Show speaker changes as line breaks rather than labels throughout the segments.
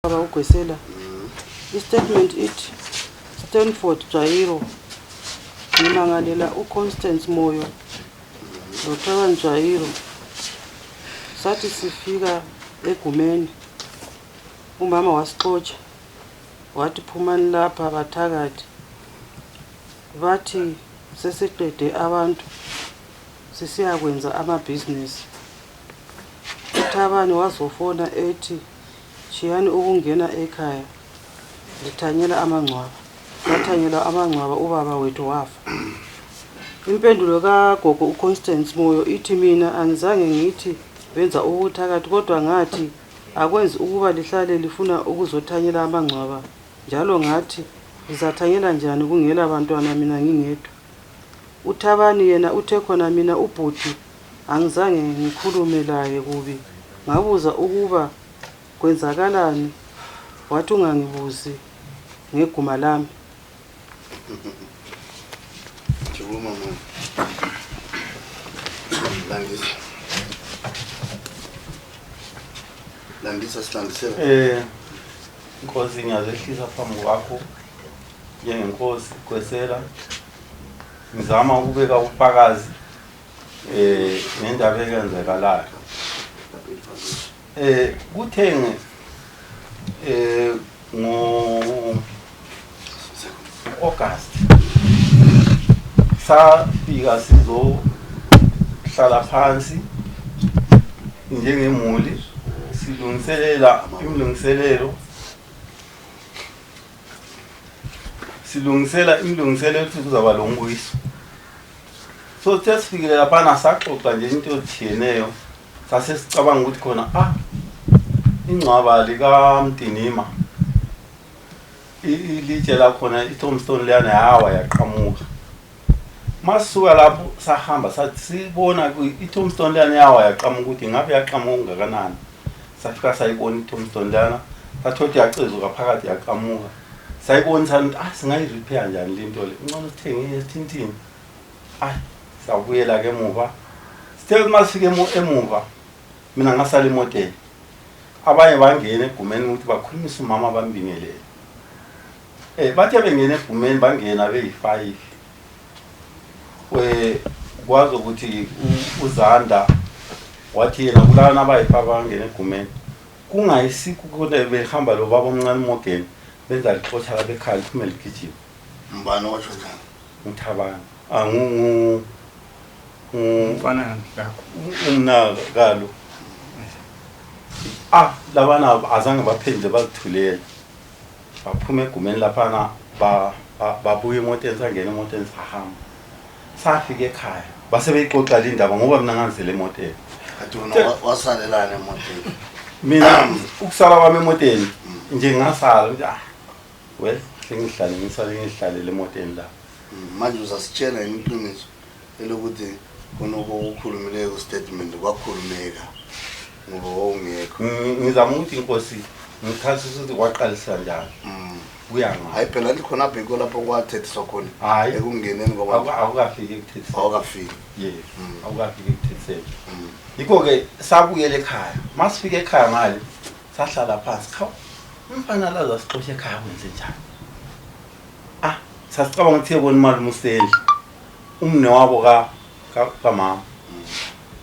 ugwesela istatement ithi Stanford Jairo ngimangalela uConstance Moyo noThabani Jairo sathi sifika egumeni umama wasixotsha wathi phumani lapha bathakathi bathi sesiqede abantu sisiyakwenza amabhizinisi. uThabani wazofona ethi shiyani ukungena ekhaya ngithanyela amangcwaba. Sathanyela amangcwaba ubaba wethu wafa. Impendulo kagogo uConstance Moyo ithi mina angizange ngithi benza ubuthakathi kodwa ngathi akwenzi ukuba lihlale lifuna ukuzothanyela amangcwaba njalo ngathi ngizathanyela njani kungela abantwana mina ngingedwa. uThabani yena uthe khona mina ubhuti angizange ngikhulume laye kubi ngabuza ukuba kwenzakalani wathi ungangibuzi ngeguma lami.
Juma mama. Landisa silandisela.
Inkosi ngiyazehlisa phambi kwakho njengenkosi gwesela ngizama ukubeka ubufakazi ngendaba eyenzekalayo. Kuthenge ngo August safika sizohlala phansi njengemuli silungiselela imilungiselelo ukuthi kuzaba lo mbuyiso. So sesifikile lapha saxoxa nje into ethiyeneyo sase sicabanga ukuthi khona ingcwaba likaMdinima ilitshe lakhona iTombstone leyana yawa yaqhamuka. Masuka lapho sahamba sathi sibona iTombstone leyana yawa yaqhamuka ukuthi ngabe yaqhamuka ngakanani. Safika sayibona iTombstone leyana sathothi yacezuka phakathi yaqhamuka. Sayibona sathi singayirepair njani lento le. Ngcono sithenge esithintini. Sabuyela ke emuva. Sithe masifike emuva mina ngasala emotweni. Abanye bangena egumeni ukuthi bakhulumise umama bambingelele. Bathe bengena egumeni bangena beyi5. Kwazi ukuthi uZanda wathi yena kulana abayi5 bangena egumeni. Kungayisiku kodwa behamba lo baba omncane Morgan benza lixotsha bekhaya liphumele ligijima.
Mbani washo njani?
uThabani.
Mfana ngakho.
Umnakalo. Labana azange baphendle bazithulela. Baphuma egumeni laphana babuye emotweni sangena emotweni sahamba. Safika ekhaya base beyixoxa le ndaba ngoba mina ngangizele emotweni.
Athi wena wasalelana emotweni.
Mina ukusala kwami emotweni nje ngasala ukuthi well ngihlale emotweni la.
Manje uzasitshela iqiniso elokuthi konobo ukukhulumileyo ku-statement kwakhulumeka ngoba wawungekho.
Ngizama ukuthi inkosi ngichasisa ukuthi kwaqalisa njani. Kuyanga.
Hayi phela likhona bheko lapho kwathethiswa khona.
Hayi
ekungeneni ngoba
awukafiki ekuthethiseni.
awukafiki.
Yes. Awukafiki ekuthethiseni. Yikho ke sabuyela ekhaya. Masifika ekhaya ngale sahlala phansi. Umfana laza sixoxe ekhaya kwenze njani? Sasicabanga ukuthi yebona imali uMuseli. Umne wabo kamama.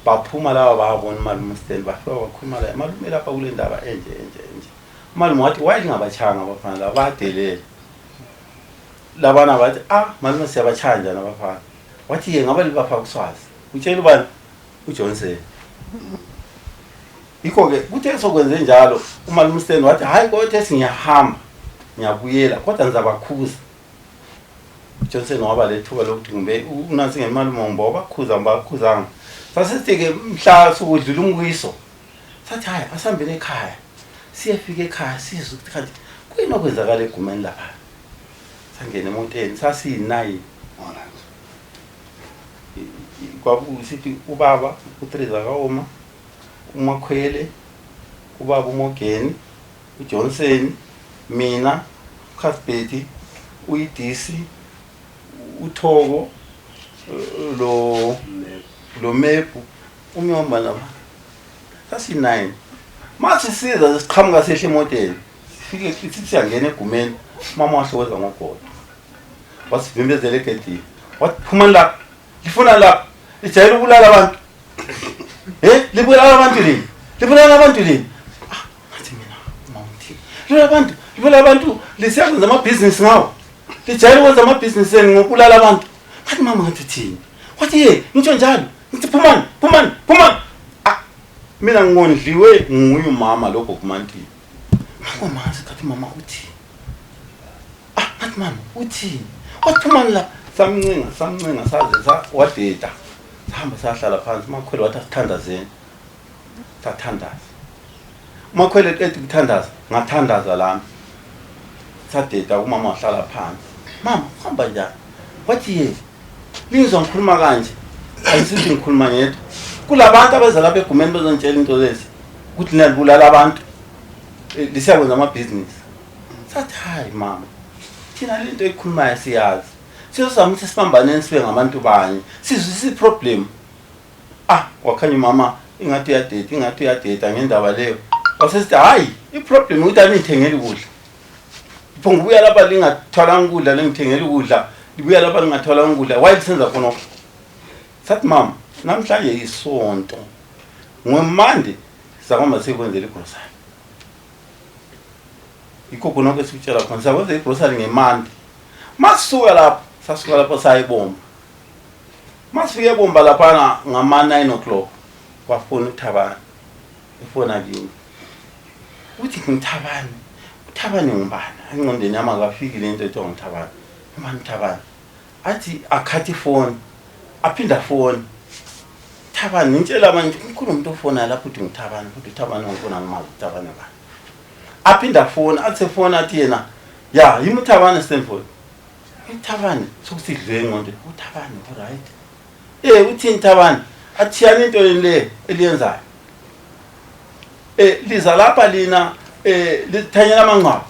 Baphuma laba babona imali uMuseli bafika bakhuluma la malume lapha kule ndaba enje. Malume wathi why ngabachanga abafana la badelele. Labana bathi malume siyabachanja nabafana. Wathi ye ngaba libapha kuswazi. Utshela ubani? uJohnson. Yikho ke kuthe sokwenze njalo umalume uMuseli wathi hayi kodwa singiyahamba ngiyabuyela kodwa ngizabakhuza. Johnson waba lethuba lokuthi ngimbe unansi ngemali mombo bakhuza bakhuzanga. Sasithike mhla sokudlula umkuyiso. Sathi hayi asihambele ekhaya. Siyefika ekhaya sizwe ukuthi kanti kuyini okwenzakala egumeni lapha. Sangena emotweni sasiyinayi. Kwabusithi ubaba uTreza kaOma, uMakhwele, ubaba uMogeni, uJohnson, mina, uKhasbeti, uIdisi, uThoko, lo Mepu, umyomba lapha. Sasi 9. Mase siza siqhamuka sehle emotweni. sifike sithi siyangena egumeni mama wahlokoza ngogodo wasivimbezela egedini wathi phuma la lifuna la lijayele ukubulala abantu libulala abantu lini libulala abantu lini ngathi mina mawuthi libulala abantu lisiyayenza amabhizinisi ngawo lijayele ukwenza amabhizinisi ngokubulala abantu ngathi mama ngathi thini wathi ngitsho njalo ngithi phumani mina ngondliwe nguye umama lokho kumantini ngathi kathi mama uthi ngathi mama uthi wathumani la samncenga saze wadeda sahamba sahlala phansi umakhwele wathi asithandazeni sathandaza umakhwele eqeda ukuthandaza ngathandaza lami sadeda umama wahlala phansi mama hamba njani wathi lizwa ngikhuluma kanje ayisithi ngikhuluma ngedwa kulabantu abeza lapha egumeni bezongitshela into lezi ukuthi niyabulala abantu lisiyakwenza amabhizinisi sathi hayi mama thina lento ekhulumayo siyazi sizozama ukuthi sibambaneni sibe ngabantu banye sizwise iproblem wakhanya mama ingathi uyadeta ngendaba leyo wasesithi hayi iproblem ukuthi anithengeli ukudla phonga ubuya lapha lingathwalanga ukudla lengithengeli ukudla libuya lapha lingathwalanga ukudla why lisenza khona sathi mama namhlanje isonto ngomande sakwamba sekwenzela igrocery ikho nonke sikutshela khona sakwenza igrocery ngemande masuka lapha sayibomba masifike ebomba lapha ngama 9 o'clock wafona uThabani ifona kimi uthi uThabani ngubani engqondweni yami akafiki lento ethiwa uThabani manje uThabani athi akhathi phone aphinda phone Thabani ngitshela manje ukhulu umuntu ofona lapho uthi ngithabani ukuthi uThabani ngifona ngimazi uThabani bani aphinda phone athi phone athi yena yimi uThabani Stanford uThabani sokusidle ngqondo uThabani right uthini Thabani athiyani into le eliyenzayo liza lapha lina lithanyela amangqaba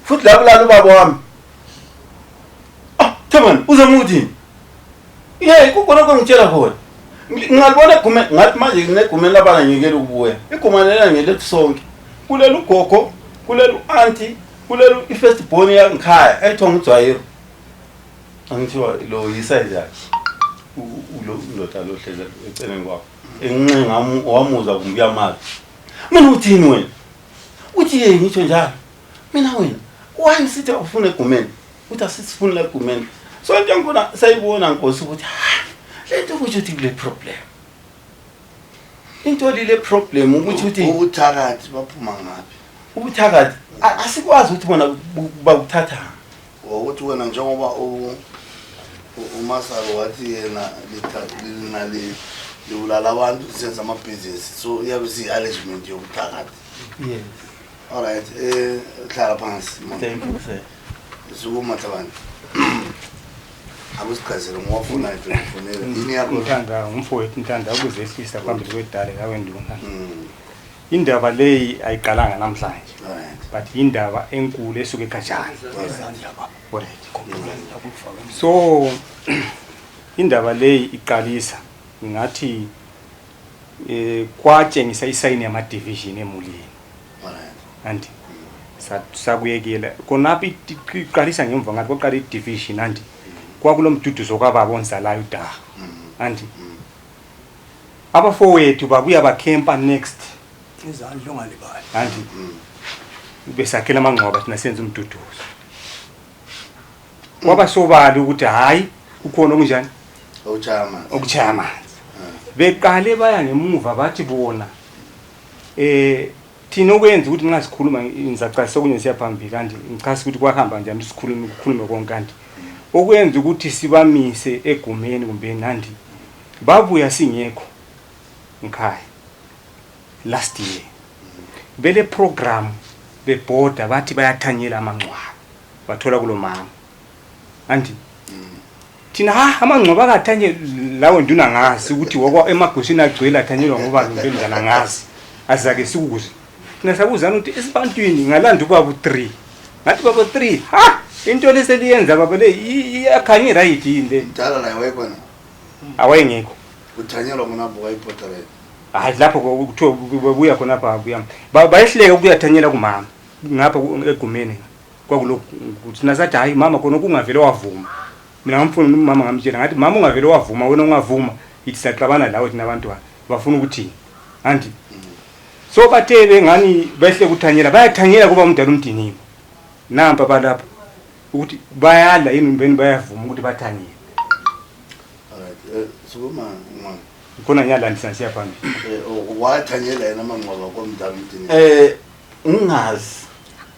futhi lapho lalo baba wami Thabani uzomuthi kukhona ngitshela khona ngalibona gume ngathi manje kunegumeni labana ngiyekela ukubuya iguma lela ngelethu sonke kulelo gogo kulelo auntie kulelo ifirst born yangikhaya ayithonga uJwayiro angithiwa lo yisize yakhe ulo ndoda lo hlela eceleni kwakho enqenga wamuza kumbuya mali mina uthini wena uthi ngitsho njalo mina wena why sithi ufuna egumeni uthi asifuna egumeni so nje ngibona sayibona Nkosi ukuthi lento ukuthi kule problem into lile problem ukuthi
ubuthakathi baphuma ngapi
ubuthakathi asikwazi ukuthi bona bakuthatha
ukuthi wena njengoba uMasalo wathi yena libulala abantu senza amabhizinisi so iyabe si-arrangement yobuthakathi
yes
all right hlala phansi
thank you sir
sukuma Thabani akusichazela ngwafuna nje ufunela yini yakho
ngithanda umfowethu ngithanda ukuzesisa phambili kwedale kaWenduna indaba leyi ayiqalanga namhlanje but indaba enkulu esuke ekhajana so indaba leyi iqalisa ngathi kwatshengisa isayini yama division emulini anti sakuyekela konaphi iqalisa ngemva ngathi koqala idivision anti kwakulomduduzo kwababa onzalayo uDaga anti abafowethu babuya bakhempa next
izandla ongalibali
anti besakhela amangqwaba thina senza umduduzo kwaba sobala ukuthi hayi ukhona okunjani okuchaya amanzi beqale baya ngemuva bathi bona thina okwenza ukuthi nxa sikhuluma ngizacasa okunye siyaphambili kanti ngichasa ukuthi kwahamba njani sikhulume konke kanti okwenza ukuthi sibamise egumeni kumbe nandi babuya singekho ngikhaya last year bele program beboda bathi bayathanyela amangcwaba bathola kulomama anti thina amangcwaba akathanye lawo nduna ngazi ukuthi wokwa emagusini agcwele athanyelwa ngoba ngempela ngazi azake sikukuze thina sabuzana ukuthi esibantwini ngalanda ubaba 3 ngathi baba 3 into leseliyenza baba le iyakhanye right yini le
dala la wayekhona
awayengekho
uthanyelwa ngonapo kayiphotele
lapho kuthiwa buya khona pha buya bayehleke ukuyathanyela kumama ngapha egumeni kwakulokhu ukuthi nasathi hayi mama khona kungavele wavuma mina ngamfuna umama ngamtshela ngathi mama ungavele wavuma wena ungavuma ithi saxabana lawe thina abantwana bafuna ukuthi anti so bathe ngani behle kuthanyela bayathanyela kuba umdala umdinimo nampa balapha ukuthi bayala yini mbeni bayavuma ukuthi bathanyele
alright sukuma ngwana
khona nyalandisa siya phambili
wathanyela yena amangcwaba komdala umdinimo
Ungazi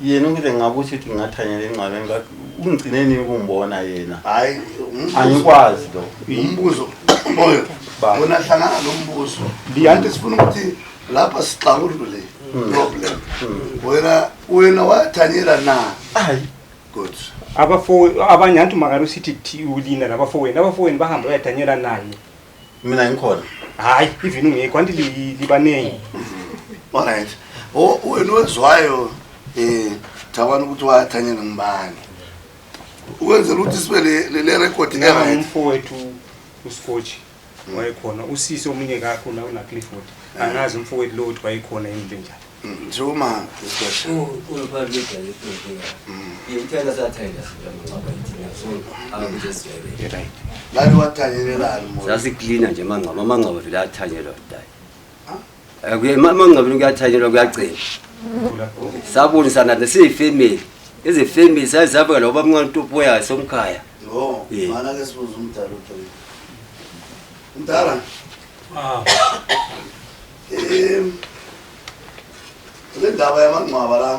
yena ngike ngabuthi ukuthi ngathanyela engcwabeni ngathi ungigcineni ukumbona yena
hayi
angikwazi lo
umbuzo moyo wona hlangana lo mbuzo liyanti sifuna ukuthi lapha sixawulule problem wena wathanyela na
hayi
good
abafo abanye antu makalo sithi ulina nabafowenu bahamba bayathanyela naye
mina ngikhona
hayi even ungekho kwanti libanenge
alright wena wezwayo thabana ukuthi wathanyela ngibani ukwenzela ukuthi sibe le record
right umfowethu uScotch wayekhona usisi omunye kakho na Clifford angazi umfowethu lo uthi wayekhona yini njani
njoma discussion
unobaleka yekuthela sathayila ngapha ithina so angijesihle
right
lani wathanyelelani mo
sasiklina nje mangcwaba vele athanyelwa dai akuye mangcwaba kuyathanyelwa kuyagcina sabonisana nesifamily ezifamily sayizabeka lo bamncane uTupo yakhe somkhaya
mana ke sibuza umdala uTupo umdala le ndaba yamangcwaba la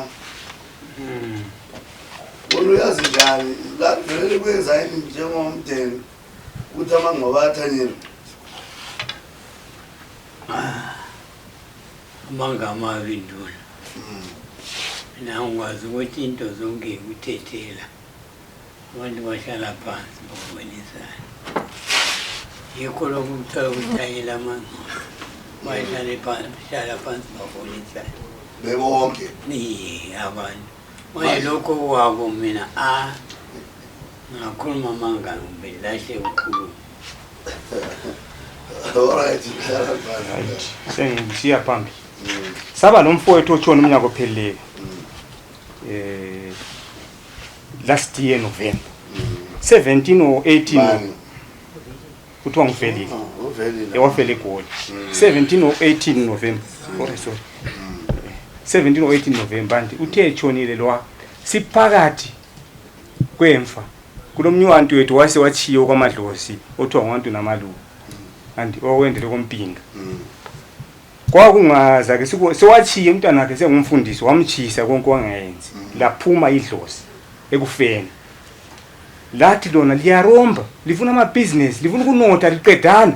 wona uyazi njani la vele kwenza yini njengomdeni ukuthi amangcwaba athanyelwe
amangama abindula mina ngikwazi ukuthi into zonke ukuthethela abantu bahlala phansi babonisana yikho lokuthola ukuthanyela amangcwaba bahlale phansi babonisana
bebonke
ni abantu manje lokho wabo mina ngakhuluma amangama belahle ukukhuluma
alright
sengisiya phambili saba nomfowethu otshona umnyaka ophelele last year November 17 or 18 kuthiwa nguvelile ewafele eGoli 17 or 18 November sorry 17 or 18 November nti uthe etshonile lo siphakathi kwemfa kulomnywanti wethu wase wachiyo kwamadlozi othiwa ngwantu namaluba andi owendele kompinga kwakungaza ke sewachiye umntana wakhe sengumfundisi wamchisa konke wangayenzi laphuma idlozi ekufeni lathi lona liyaromba lifuna ama business lifuna ukunotha liqedana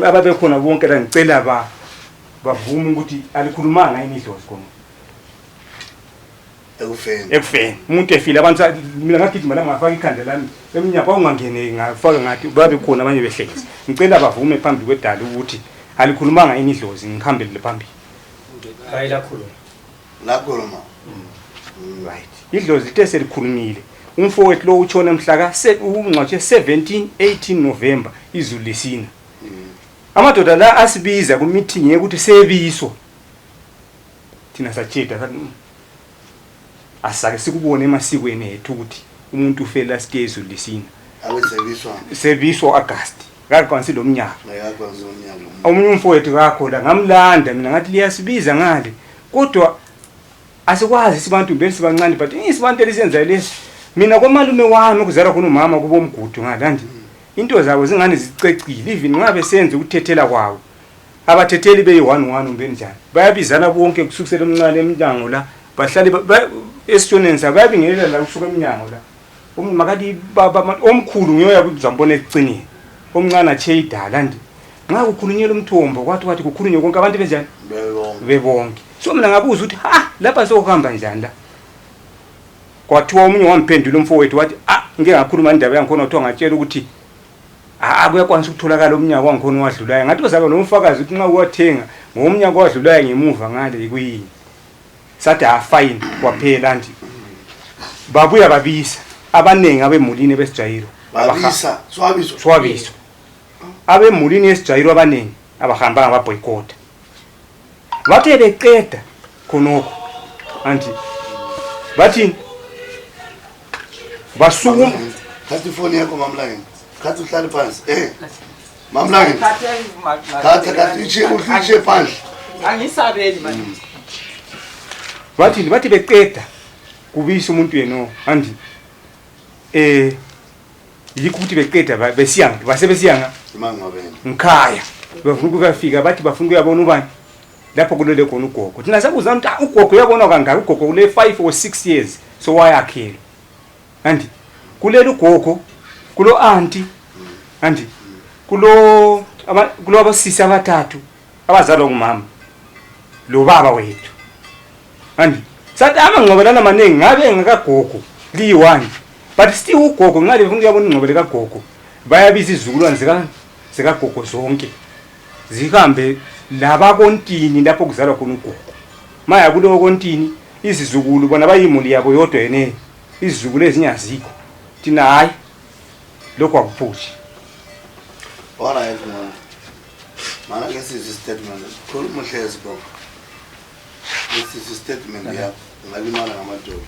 ababe khona bonke la ngicela bavuma ukuthi alikhulumanga yini idlozi khona ekufeni umuntu efile abantu mina ngagijima la ngafaka ikhanda lami eminyaka ungangene ngafaka ngathi babe khona abanye behlezi ngicela bavume phambili kwedala ukuthi alikhulumanga yini idlozi ngikhambele phambili
hayi lakhuluma
right idlozi lithe selikhulumile umfowethu lo utshona mhla ungcwatshe 17 18 November izulu lesina amadoda la asibiza ku meeting yekuthi sebiswa thina satsheda asake sikubone emasikweni ethu ukuthi umuntu ufela last year izulu lesina sebiswa August ngakwansi lo mnyaka omunye umfowethu kakho la ngamlanda mina ngathi liyasibiza ngale kodwa asikwazi sibantu mbele sibancane but isibantu elisenza lesi mina komalume wami ukuzala khona umama kubo mgudu ngalandi into zabo zingane zicecile even ngabe senze ukuthethela kwawo abathetheli beyi11 umbeni njani bayabizana bonke kusukisela emncane eminyango la bahlali esitshoneni sababingelela la kusuka eminyango la makadi baba omkhulu ngiyoya kuzambona ecinini omncane ache idala ndi nxa kukhulunyela umthombo kwathi kukhulunywe konke abantu benjani bebonke so mina ngabuza ukuthi lapha sokuhamba njani la kwathiwa umunye wamphendula umfowethu wathi ngeke ngakhuluma indaba yangikhona uthiwa ngatshela ukuthi kuyakwanisa ukutholakala umnyaka wangikhona wadlulayo ngathi uzaba nomfakazi ukuthi nxa uwathenga ngomnyaka wadlulayo ngemuva ngale yikuyini sathi fine kwaphela nje babuya babisa abanengi abemulini besijayiro
babisa
swabiso abemulini esijayiro abanengi abahamba ngaboycott bathe beqeda khonokho anti bathini basukuma
khathi ifoni yakho mamlangeni khathi uhlale phansi mamlangeni khathi uhlitshe phansi
angisabeli manje
bathini bathi beqeda kubisa umuntu yeno andi yikho ukuthi beqeda besiyanga basebesiyanga
imangcwabeni
ngikhaya bafuna ukufika bathi bafuna ukuyabona ubani lapho kulele khona ugogo thina sakuza ukuthi ugogo uyabona kangaka ugogo kule 5 or 6 years so wayakhela andi kulele ugogo kulo auntie andi kulo abasisi abathathu abazalwa ngumama lo baba wethu andi sathi amangcwabelana maningi ngabe ngakagogo liyi1 but still ugogo ngale bafuna ukuyabona ingcwabele kagogo bayabiza izizukulwane zikagogo zonke zihambe laba kontini lapho kuzalwa khona ugogo maya kulo kontini izizukulu bona bayimuli yabo yodwa yene izizukulu ezinyazikho thina hayi lokho akuphuthi
alright mana ke sizi statement khuluma hlezi bro sizi statement yakho ngalimala ngamadoda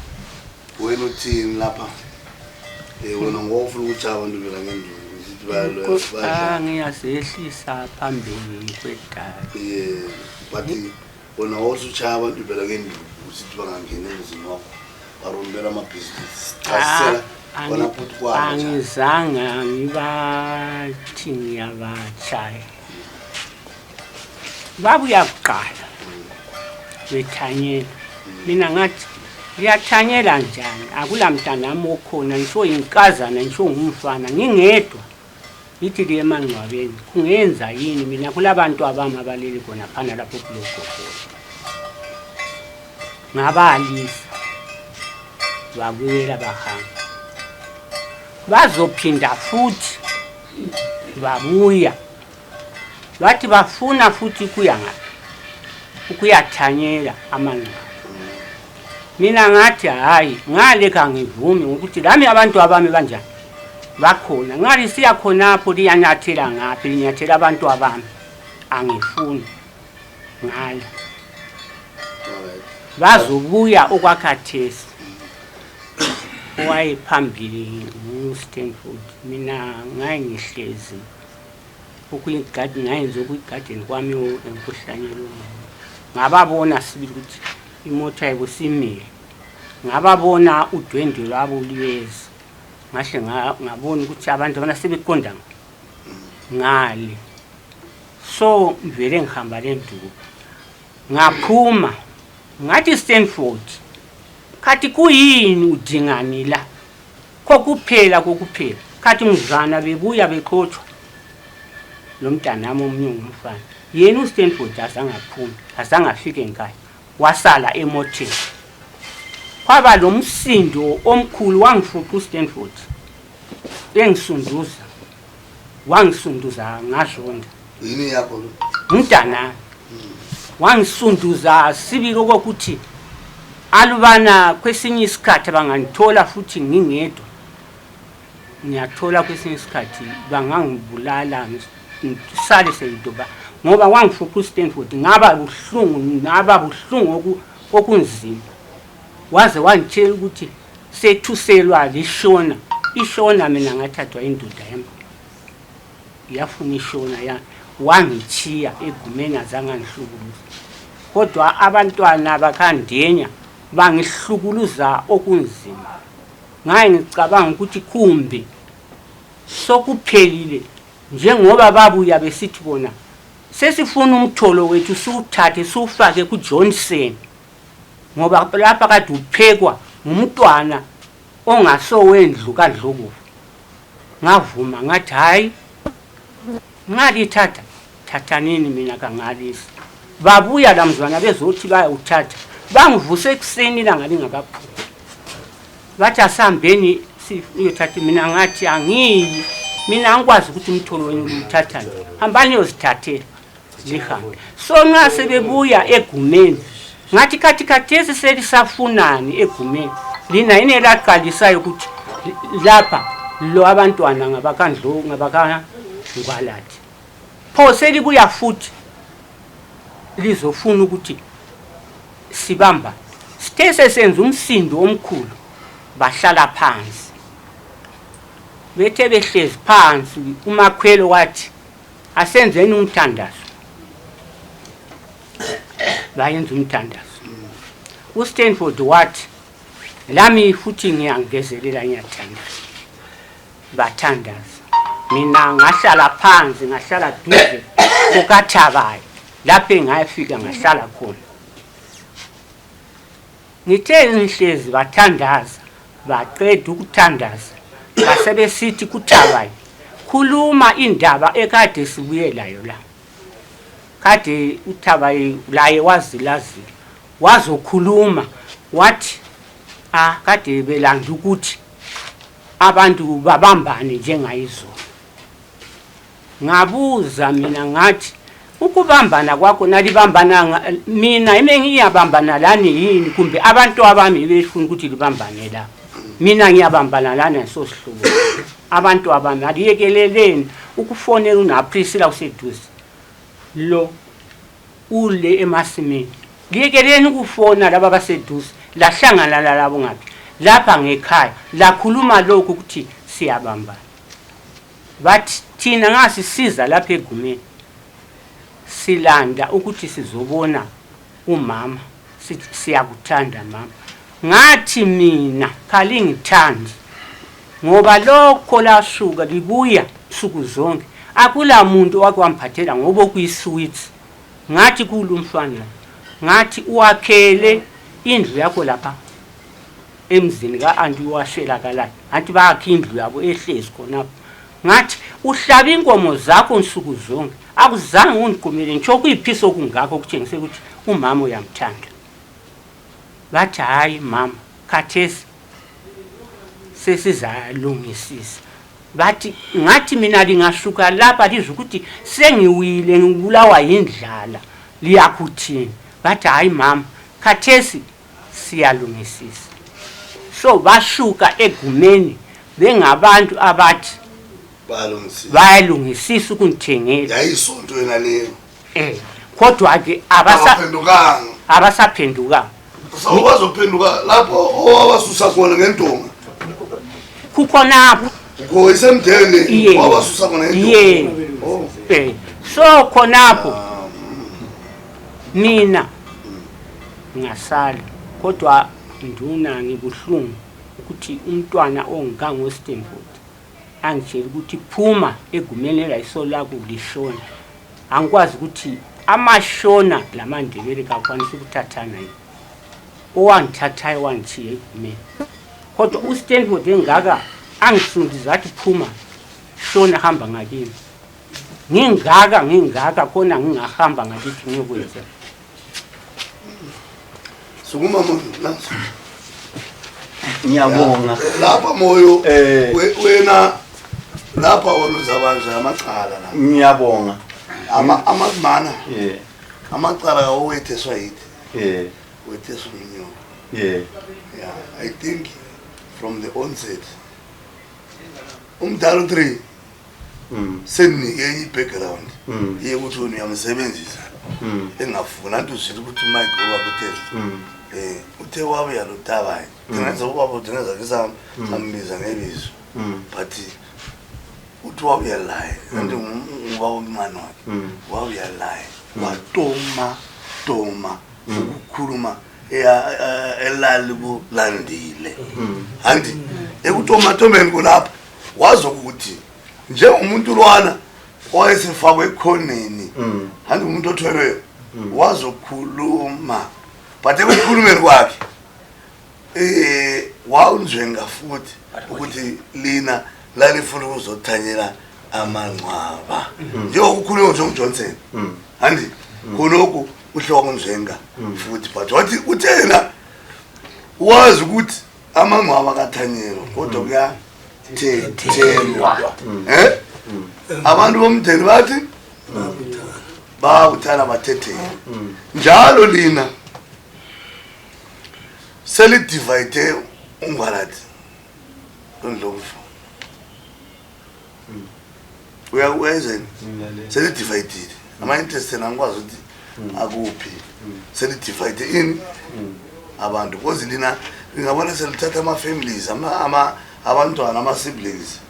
wena uthini lapha wena ngofuna ukuthi abantu bela ngendlu
ngiyasehlisa phambili kwedala
but wena wosuchaya abantu bela ngendlu ukuthi bangangena emzini wakho barombela amabhizinisi chasela wona futhi kwabo
angizanga ngibathi ngiyabachaya babuya kuqala bethanyela mina ngathi liyathanyela njani akulamntana nami okhona ngisho inkazana ngisho ngumfana ngingedwa lithi liye emangcwabeni kungenza yini mina kulabantu abami abaleli khona phana lapho kulogogo ngabalisa babuyela bahamba bazophinda futhi babuya bathi bafuna futhi ukuyathanyela amangcwaba mina ngathi hayi ngale kangivumi ukuthi lami abantu abami kanjani bakhona ngali siya khonapho liyanyathela ngaphi linyathela abantu abami angifuni ngala bazobuya okwakhathesi wayephambili uStanford mina ngaye ngihlezi ukuyigadi ngayenza ukuyigadeni kwami enkuhlanyelo ngababona sibili ukuthi imoto ayibusimile ngababona udwendwe lwabo liyezi ngahle ngabona ukuthi abantu bana sebeqonda ngale so vele ngihamba lenduku ngaphuma ngathi Stanford kathi kuyini udingani la kokuphela kathi mzana bebuya beqothwa lo mntanami omnyungu umfana yena uStanford azangaphuma azangafike ekhaya wasala emoteni kwaba lo msindo omkhulu wangifuqa uStanford wangisunduza ngazonda
yini yakho lo
mntana wangisunduza sibili ukuthi alubana kwesinye isikhathi bangangithola futhi ngingedwa ngiyathola kwesinye isikhathi bangangibulala ngisale seyidoba ngoba wangifuqa uStanford ngaba buhlungu okunzima waze wangitshela ukuthi sethuselwa ishona mina ngathathwa indoda yami yafuna ishona ya wangichiya egumeni azangangihlukuluza kodwa abantwana bakhandenya bangihlukuluza okunzima ngaye ngicabanga ukuthi kumbe sokuphelile njengoba babuya besithi bona sesifuna umtholo wethu siwuthathe siwufake kuJohnson ngoba lapha kade uphekwa umntwana ongasowendlu kaDlukuva ngavuma ngathi hayi thathanini mina kangalisi babuya lamzwana bezothi bayawuthatha bangivuse ekuseni ilanga lingakaphumi bathi asihambeni siyothatha mina ngathi angiyi mina angikwazi ukuthi umtholo wenu uthatha hambani yozithathela lihambe so nxa sebebuya egumeni ngathi khathesi selisafunani egumeni lina yini laqalisayo ukuthi lapha lo abantwana ngabakangwalathi pho selibuya futhi lizofuna ukuthi sibamba Tese senza umsindo omkhulu bahlala phansi. Bethe behlezi phansi uMakhwelo wathi asenzeni umthandazo. Bayenza umthandazo. uStanford wathi lami futhi ngiyangezelela ngiyathandaza. Bathandaza. Mina ngahlala phansi ngahlala duze kukaThabayo lapho engayafika ngahlala khona. Ngithe ngihlezi bathandaza baqeda ukuthandaza basebesithi kuThabayo khuluma indaba ekade sibuyelayo la. Kade uThabayo laye wazilazila wazokhuluma wathi kade belanda ukuthi abantu babambane njengayizolo. Ngabuza mina ngathi ukubambana kwakho nalibambana mina ngiyabambana lani yini kumbe abantu abami befuna ukuthi libambane la. Mina ngiyabambana lana sosihlubo. Abantu abami aliyekeleleni ukufonela unaPriscilla useduze. Lo ule emasimini. Liyekeleni ukufona laba baseduze lahlangana labo ngapi. Lapha ngekhaya lakhuluma lokho ukuthi siyabambana. Bathi thina ngasisiza lapha egumeni. Silanda ukuthi sizobona umama siyakuthanda mama. Ngathi mina khali ngithandi ngoba lokho lasuka libuya suku zonke akula muntu wakwamphathela ngoba kuyisweet. Ngathi kulumfana ngathi uwakhele indlu yakho lapha emzini kaAnti washela kala anti bakhe indlu yabo ehlezi khona. Ngathi uhlaba inkomo zakho nsuku zonke akuzange undikumele ngisho kuyiphisa okungakho ukutshengise ukuthi umama uyamthanda. Bathi hayi mama khathesi sesizalungisisa. Bathi ngathi mina lingasuka lapha lize ukuthi sengiwile ngibulawa yindlala liyakuthini. Bathi hayi mama khathesi siyalungisisa. So bashuka egumeni bengabantu abathi bayalungisisa ukungithengela.
Yayisonto yena leyo.
Kodwa ke abasaphendukanga.
Sawubazophenduka lapho owabasusa khona ngentonga.
Kukhonapho.
Ngo isemdeni wabasusa khona ngentonga.
So khonapho mina ngasala kodwa nduna ngibuhlungu ukuthi umntwana onganga uStanford angitshela ukuthi phuma egumeni elayisola kulishona. Angikwazi ukuthi amashona lamandebele kakwanisa ukuthathana yini. Owangithathayo wangithiye egumeni. Kodwa uStanford engaka angisundiza athi phuma shona hamba ngakini. Ngingaka khona ngingahamba ngalithi ngiyokwenza.
Sukuma mama nansi.
Ngiyabonga.
Lapha moyo wena lapha oluzabanje amacala la.
Ngiyabonga.
Amazimana. Amacala owetheswa yithi. Wetheswa nginyo. Yeah, I think from the onset umdalo 3 senike i-background yekuthi uyamsebenzisa engafuna nto uzithi ukuthi uMike owakuthela uthe wabuya loThabayo nginazo ubaba udinga ke sambiza ngebizo but uthi wabuya la kanti nguba umncane wakhe wabuya la watoma ukukhuluma elalibu landile andi ekutomatomeni kulapha wazokuthi njengomuntu lwana owayesefakwe ekhoneni andi umuntu othweleyo wazokhuluma but ekukhulumeni kwakhe wawunjenga futhi ukuthi lina lalifuna ukuzothanyela amangcwaba njengokukhuluma njengoJohnson andi khonokho uhloko njenga futhi but wathi uthena wazi ukuthi amangcwaba kathanyelo kodwa kuyathelwa abantu bomndeni bathi babuthana bathethela njalo lina selidivide ungwalathi ndlovu uyakwenza selidivide ama interest angikwazi ukuthi akuphi selidivide in abantu because lina ngiyabona selithatha ama-families abantwana ama-siblings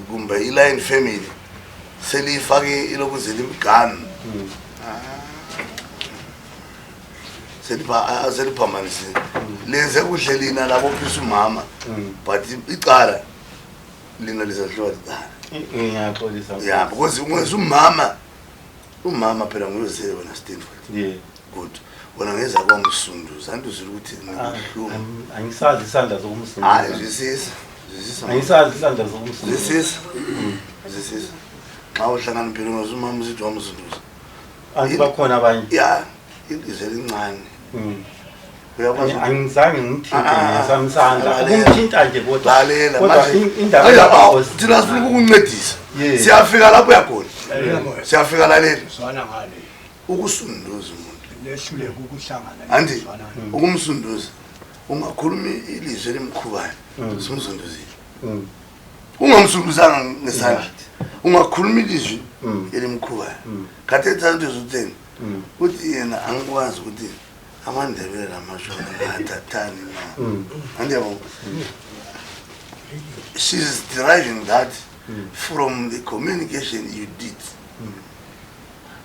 kumbe i-line family seliyifake ilokuze limgani seliphambanisile lenze kuhle lina labo phisa umama but icala lina lizadliwa licala
ngiyaxolisa
ya because ungenza umama phela nguyozele wena Stanford good wona ngeza kwamsunduza anduzile ukuthi
angisazi isandla zokumsunduza
hayi zisisa
angisazi isandla zokumsunduza
zisisa xa uhlangana phela ngozumama usithi wamsunduza
angibakhona abanye
ya ilizwe lincane
angizange ngimthinte ngesamsandla ukumthinta nje kodwa
indaba thina sifuna ukukuncedisa siyafika lapho yakhona siyafika lalela ukusunduza umuntu
lehluleka ukuhlangana
andi ukumsunduza ungakhuluma ilizwe limkhubayo simsunduzile ungamsunduzanga ngesandla ungakhuluma ilizwe elimkhubayo khathi ethanda uzutheni uthi yena angikwazi ukuthi amandebele lamashona athathani na andiyabona she's deriving that from the communication you did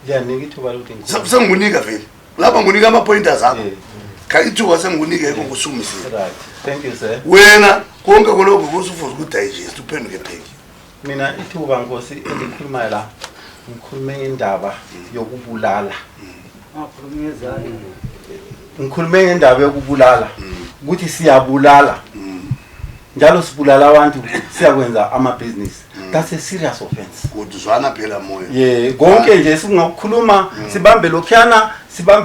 liyanika ithuba lokuthi
sengunika vele lapha ngunika ama-pointers akho ithuba sengunika eko kusukumisile
right thank you sir
wena konke kolokho kusufuza ukudigest uphenduke pheki
mina ithuba nkosi engikhulumayo la ngikhulume indaba yokubulala ngikhulume ngendaba yokubulala ukuthi siyabulala njalo sibulala abantu siyakwenza ama-business that's a serious offense
kuduzwana phela moya
konke nje singakukhuluma sibambe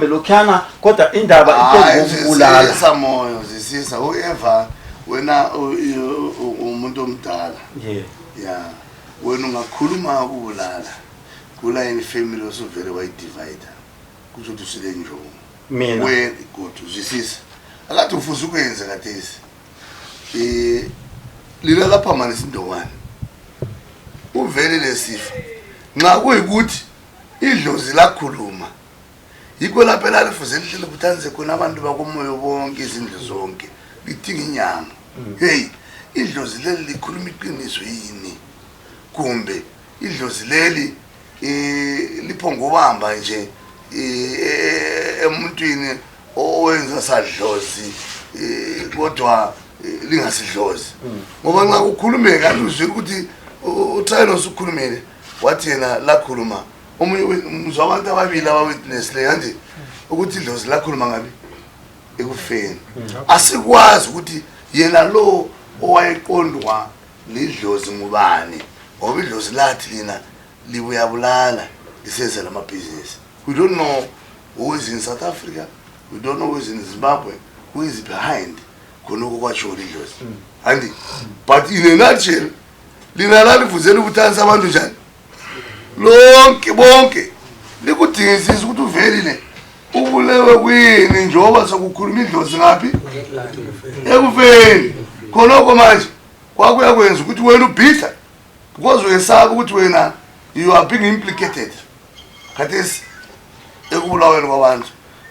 lokhuyana kodwa indaba ikubulala
samoyo zisisa whoever wena umuntu omdala ya wena ungakhuluma ukubulala kula in family osuvele wayidivide kusho ukuthi usile njongo
mina
wena kodwa zisisa akathi ufuza ukwenza kathesi lila lapha manje sindongwane uvele lesifa nxa kuyikuthi idlozi lakhuluma yikho lapha lalifuze lihlele kuthanze khona abantu bakomoyo bonke izindlu zonke lithinga inyama hey idlozi leli likhuluma iqiniso yini kumbe idlozi leli liphonga ubamba nje emuntwini owenza sadlozi kodwa lingasidlozi ngoba nxa kukhulume kanti uzwe ukuthi uThayilose ukhulumile wathi yena lakhuluma omunye umzwa abantu ababili abawitness le kanti ukuthi idlozi lakhuluma ngabi ekufeni asikwazi ukuthi yena lo owayeqondwa lidlozi ngubani ngoba idlozi lathi lina libuyabulala liseze lama-business. We don't know who is in South Africa, we don't know who is in Zimbabwe, who is behind khonoko kwatsho idlozi andi but in a nutshell lina lalifuzela ukuthanisa abantu njani lonke bonke likudingisisa ukuthi uvelile ubulewe kwini njengoba sokukhuluma idlozi ngaphi ekufeni khonoko manje kwakuyakwenza ukuthi wena ubhidla because uyesaba ukuthi wena you are being implicated khathesi ekubulaweni kwabantu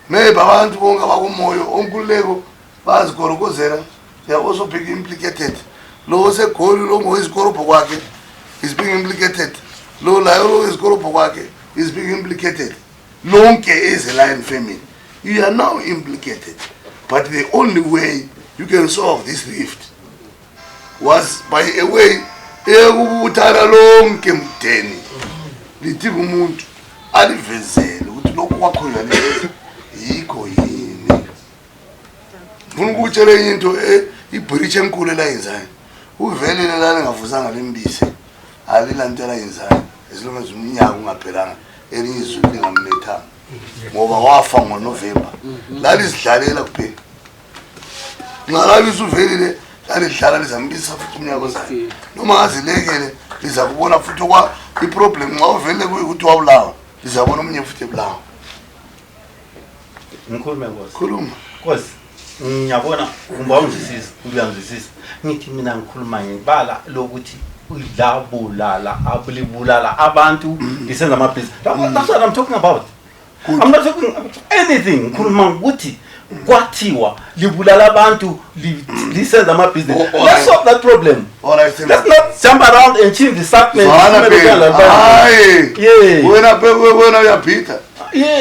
maybe abantu bonke abakumoyo onkululeko bazigorokozela they are also being implicated lo segoli lo ngoyizikorobho kwakhe is being implicated lo layo lo izikorobho kwakhe is being implicated lonke is a lion family you are now implicated but the only way you can solve this rift was by a way ekubuthana lonke mdeni lithi umuntu alivezele ukuthi lokho kwakhoya lezi yikho yini ufuna ukutshela into ibridge enkulu elayinzayo uvelele la ngavuzanga lembise alilantela yenzayo esilonge umnyaka ungaphelanga elinye izulu lingamlethanga ngoba wafa ngoNovember lalizidlalela kuphela ngalabisa uvelile lalidlala lizambisa futhi umnyaka ozayo noma ngazilekele liza kubona futhi kwa iproblem nxa uvele ukuthi wabulawa lizabona omnye futhi ebulawa
ngikhulume Nkosi
khuluma
Nkosi ngiyabona ungawuzwisisa uyangizwisisa ngithi mina ngikhuluma ngebala lokuthi udlabulala abulibulala abantu lisenza amabhizinisi that's what I'm talking about. I'm not talking about anything ngikhuluma ukuthi kwathiwa libulala abantu lisenza amabhizinisi. Let's solve that problem.
Alright,
Let's not jump around and change the subject.
Wena uyabhida.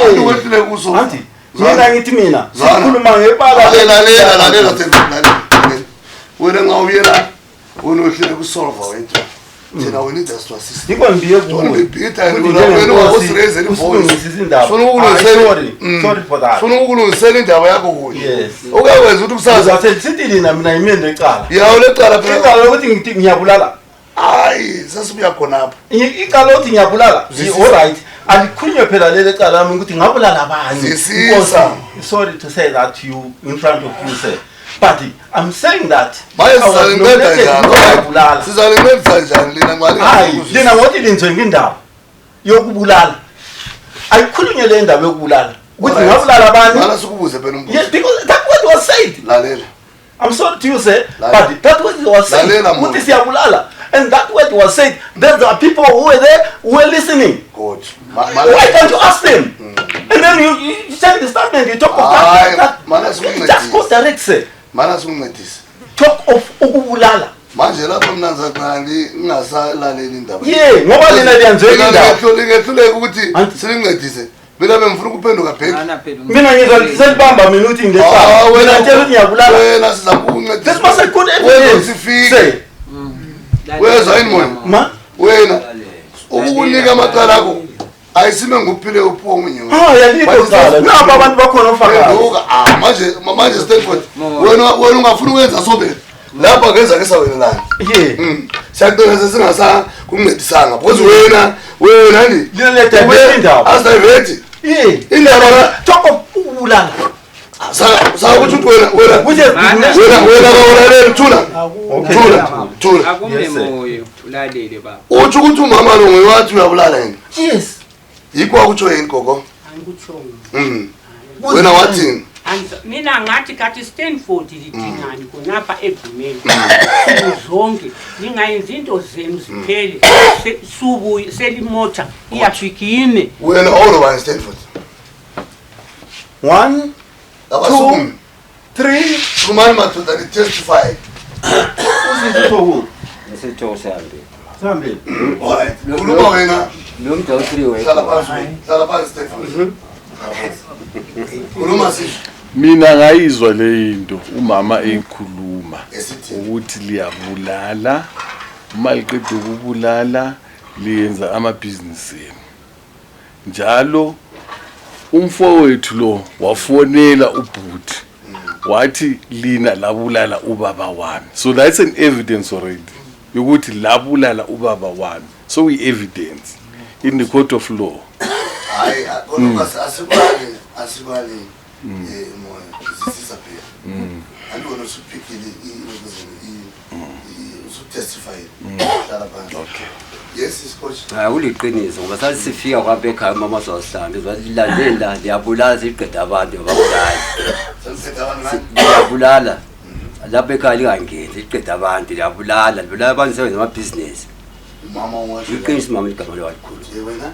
Andiwethile kuso.
Anti, mina ngithi mina sikhuluma ngebala.
Lalela. Wena ngawuyela unohlele kusolve wethu. Thina we need us to assist.
Ngikho ngibiye kuwe.
Wena wasireze ivoice.
Sorry for that.
Funa ukulungisela indaba yakho kuhle.
Yes.
Ukwenza ukuthi kusasa
sithi lina mina imendo eqala.
yawo leqala phela.
Iqala ukuthi ngithi ngiyabulala.
Hayi, sasibuya khona apha.
Iqala ukuthi ngiyabulala. All right. Alikhulunywe phela lele qala lami ukuthi ngabulala abanye. Sorry to say that to you in front of you, sir. But I'm saying that
sizalincedisa njani lina ngale
hayi lina ngothi linzwe ngindaba yokubulala ayikhulunywe le ndaba yokubulala ukuthi ngabulala abantu
mala sikubuze phela umbuzo.
Yes, because that what was said.
Lalela.
I'm sorry to you, sir, but that what was said. Ukuthi siyabulala, and that what was said. There are people who were there who were listening.
Good.
Why can't you ask them? And then you send the statement, you talk of that. Just go direct, sir.
Mana sikuncedisa.
Talk of ukubulala.
Manje lapho mina ngizakhandi ngingasalaleli indaba.
Yeah, ngoba lena liyanzeka indaba.
Ngehluleka ukuthi silincedise. Mina bengifuna ukuphenduka back.
Mina ngizalibamba mina uthi ngilesaba. Wena ngitshela ukuthi ngiyabulala.
Wena siza kukuncedisa.
This must be good evidence.
Say. Weza yini mona? Wena ukukunika amacala akho ayisime nguphile uphonye.
Yalipho qala. Napa abantu bakhona ofakayo.
Manje Stanford. Wena ungafuna ukwenza sobela. Lapha ngeza ke sawelelana. Siyaqinisa singasa kuncedisanga because wena ndi
lele indaba.
Asayiveti. Indaba
talk of ukubulala.
Sakuthi wena thula. Thula.
Akumemoyo ulalele baba.
Uthi ukuthi umama lo ngowathi uyabulala yini?
Yes.
Yikho akutsho yini gogo?
Angikutsho.
Wena wathini?
Mina ngathi kathi Stanford lidingani khonapha eBhumeni. Zonke ningayenza into zenu ziphele. Subu selimota iyafika.
Wena all over Stanford.
1 2 3
Kumani mathuda ni testify.
Usitho
Nesitho
sambe.
Alright. Kuluma wena.
Lo muntu awuthriwe.
Sala phansi Stanford. Kuluma sithi.
Mina ngayizwa le into umama ekhuluma ukuthi liyabulala maliqeda ukubulala liyenza amabhizinisi enu. Njalo umfowethu lo wafonela ubhuti wathi lina labulala ubaba wami. So that's an evidence already ukuthi labulala ubaba wami. So we evidence in the court of law.
Hayi kodwa asibali moya sisaphe. Andibona usuphikile usutestify.
Okay.
Yes, is coach.
Uliqiniso ngoba sathi sifika kwapha ekhaya mama sawuhlamba lilandela liyabulala siqeda abantu ababulala. Liyabulala lapha ekhaya lingangeni siqeda abantu liyabulala abantu sebenza amabhizinisi.
Mama wathi
iqiniso mama igama lewalikhulu.
Wena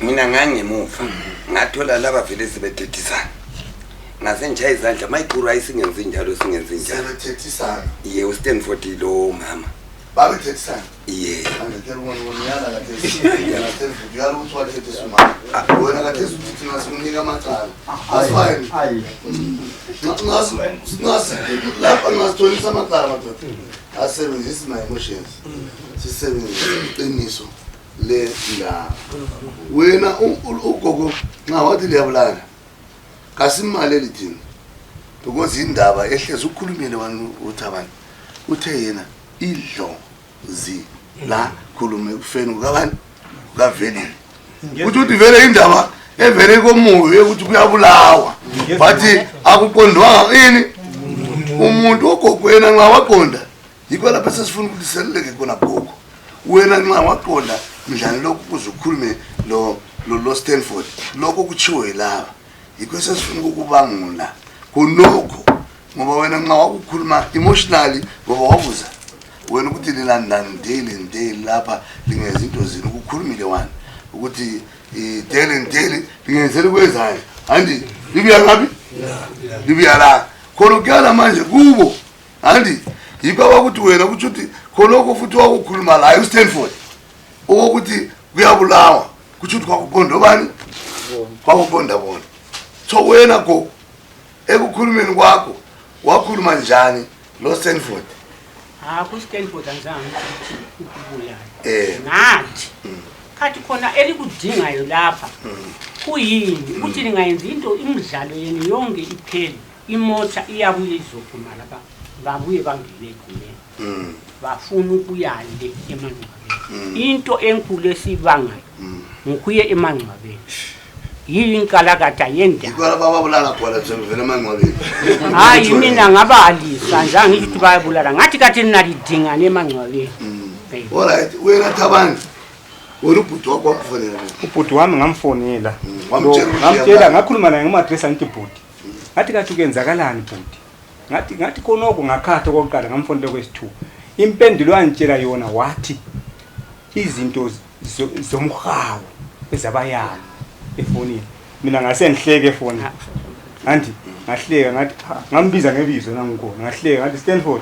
mina ngangemuva ngathola laba vele sebethethisana ngasenjaya izandla mayikuru ayisingenzi njalo singenzi njalo
sebethethisana.
Ye uStanford lo mama
babethethisana.
Ye
angekela ubona yala Stanford yala uthi walethethiswa mama wena kade uthi ngasinika amacala asifayini hayi ngasi lapha ngasitholisa amacala madoda asebenzisa my emotions sisebenzisa iqiniso le la wena ugogo nxa wathi liyabulala kasimali elithini because indaba ehlezi ukhulumile wani uthi abantu uthe yena idlozi la khulume kufeni kukabantu kaveli uthi vele indaba evele komoyo ukuthi kuyabulawa bathi akuqondwanga ini umuntu ogogwena nxa waqonda yikho lapha sesifuna ukuthi seluleke khona gogo wena nxa waqonda mdlalo lokhu kuzukhulume lo Stanford lokho kuchiwe laba yikho sesifuna ukubangula kunokho ngoba wena nxa wakukhuluma emotionally ngoba wabuza wena ukuthi lilandandeli lapha lingenza into zini ukukhulumile wani ukuthi daily lingenzele kwezani andi libuya ngapi libuya la khona kuyala manje kubo andi yikho abakuthi wena kuthi uthi khonoko futhi wakukhuluma la eStanford ukuthi kuyabulawa kuthi uthi kwakuqonda bani kwakuqonda bona so wena go ekukhulumeni kwakho wakhuluma njani lo Stanford
ku Stanford anzange ukubulala ngathi khathi khona elikudingayo lapha kuyini ukuthi lingayenza into imidlalo yeni yonke iphele imota iyabuye izophuma lapha babuye bangene egumeni bafuna ukuyale emanqwabeni into enkulu esibangayo ngikuye emanqwabeni yinkalakata yendaba
ikhala bababulala khona njengevela emanqwabeni
hayi mina ngabalisa njani ngithi bayabulala ngathi kathi ninalidingana emanqwabeni
alright wena Thabani wena ubhuti wakho wakufonela
ubhuti wami ngamfonela ngamtshela ngakhuluma naye ngama-address ngithi bhuti ngathi kathi kuyenzakalani bhuti ngathi khonoko ngakhatha kokuqala ngamfonela kwesithuba impendulo angitshela yona wathi izinto zomhawu ezabayalo efonini mina ngase ngihleke efoni anti ngahleka ngathi ngambiza ngebizo nangikhona ngahleka ngathi Stanford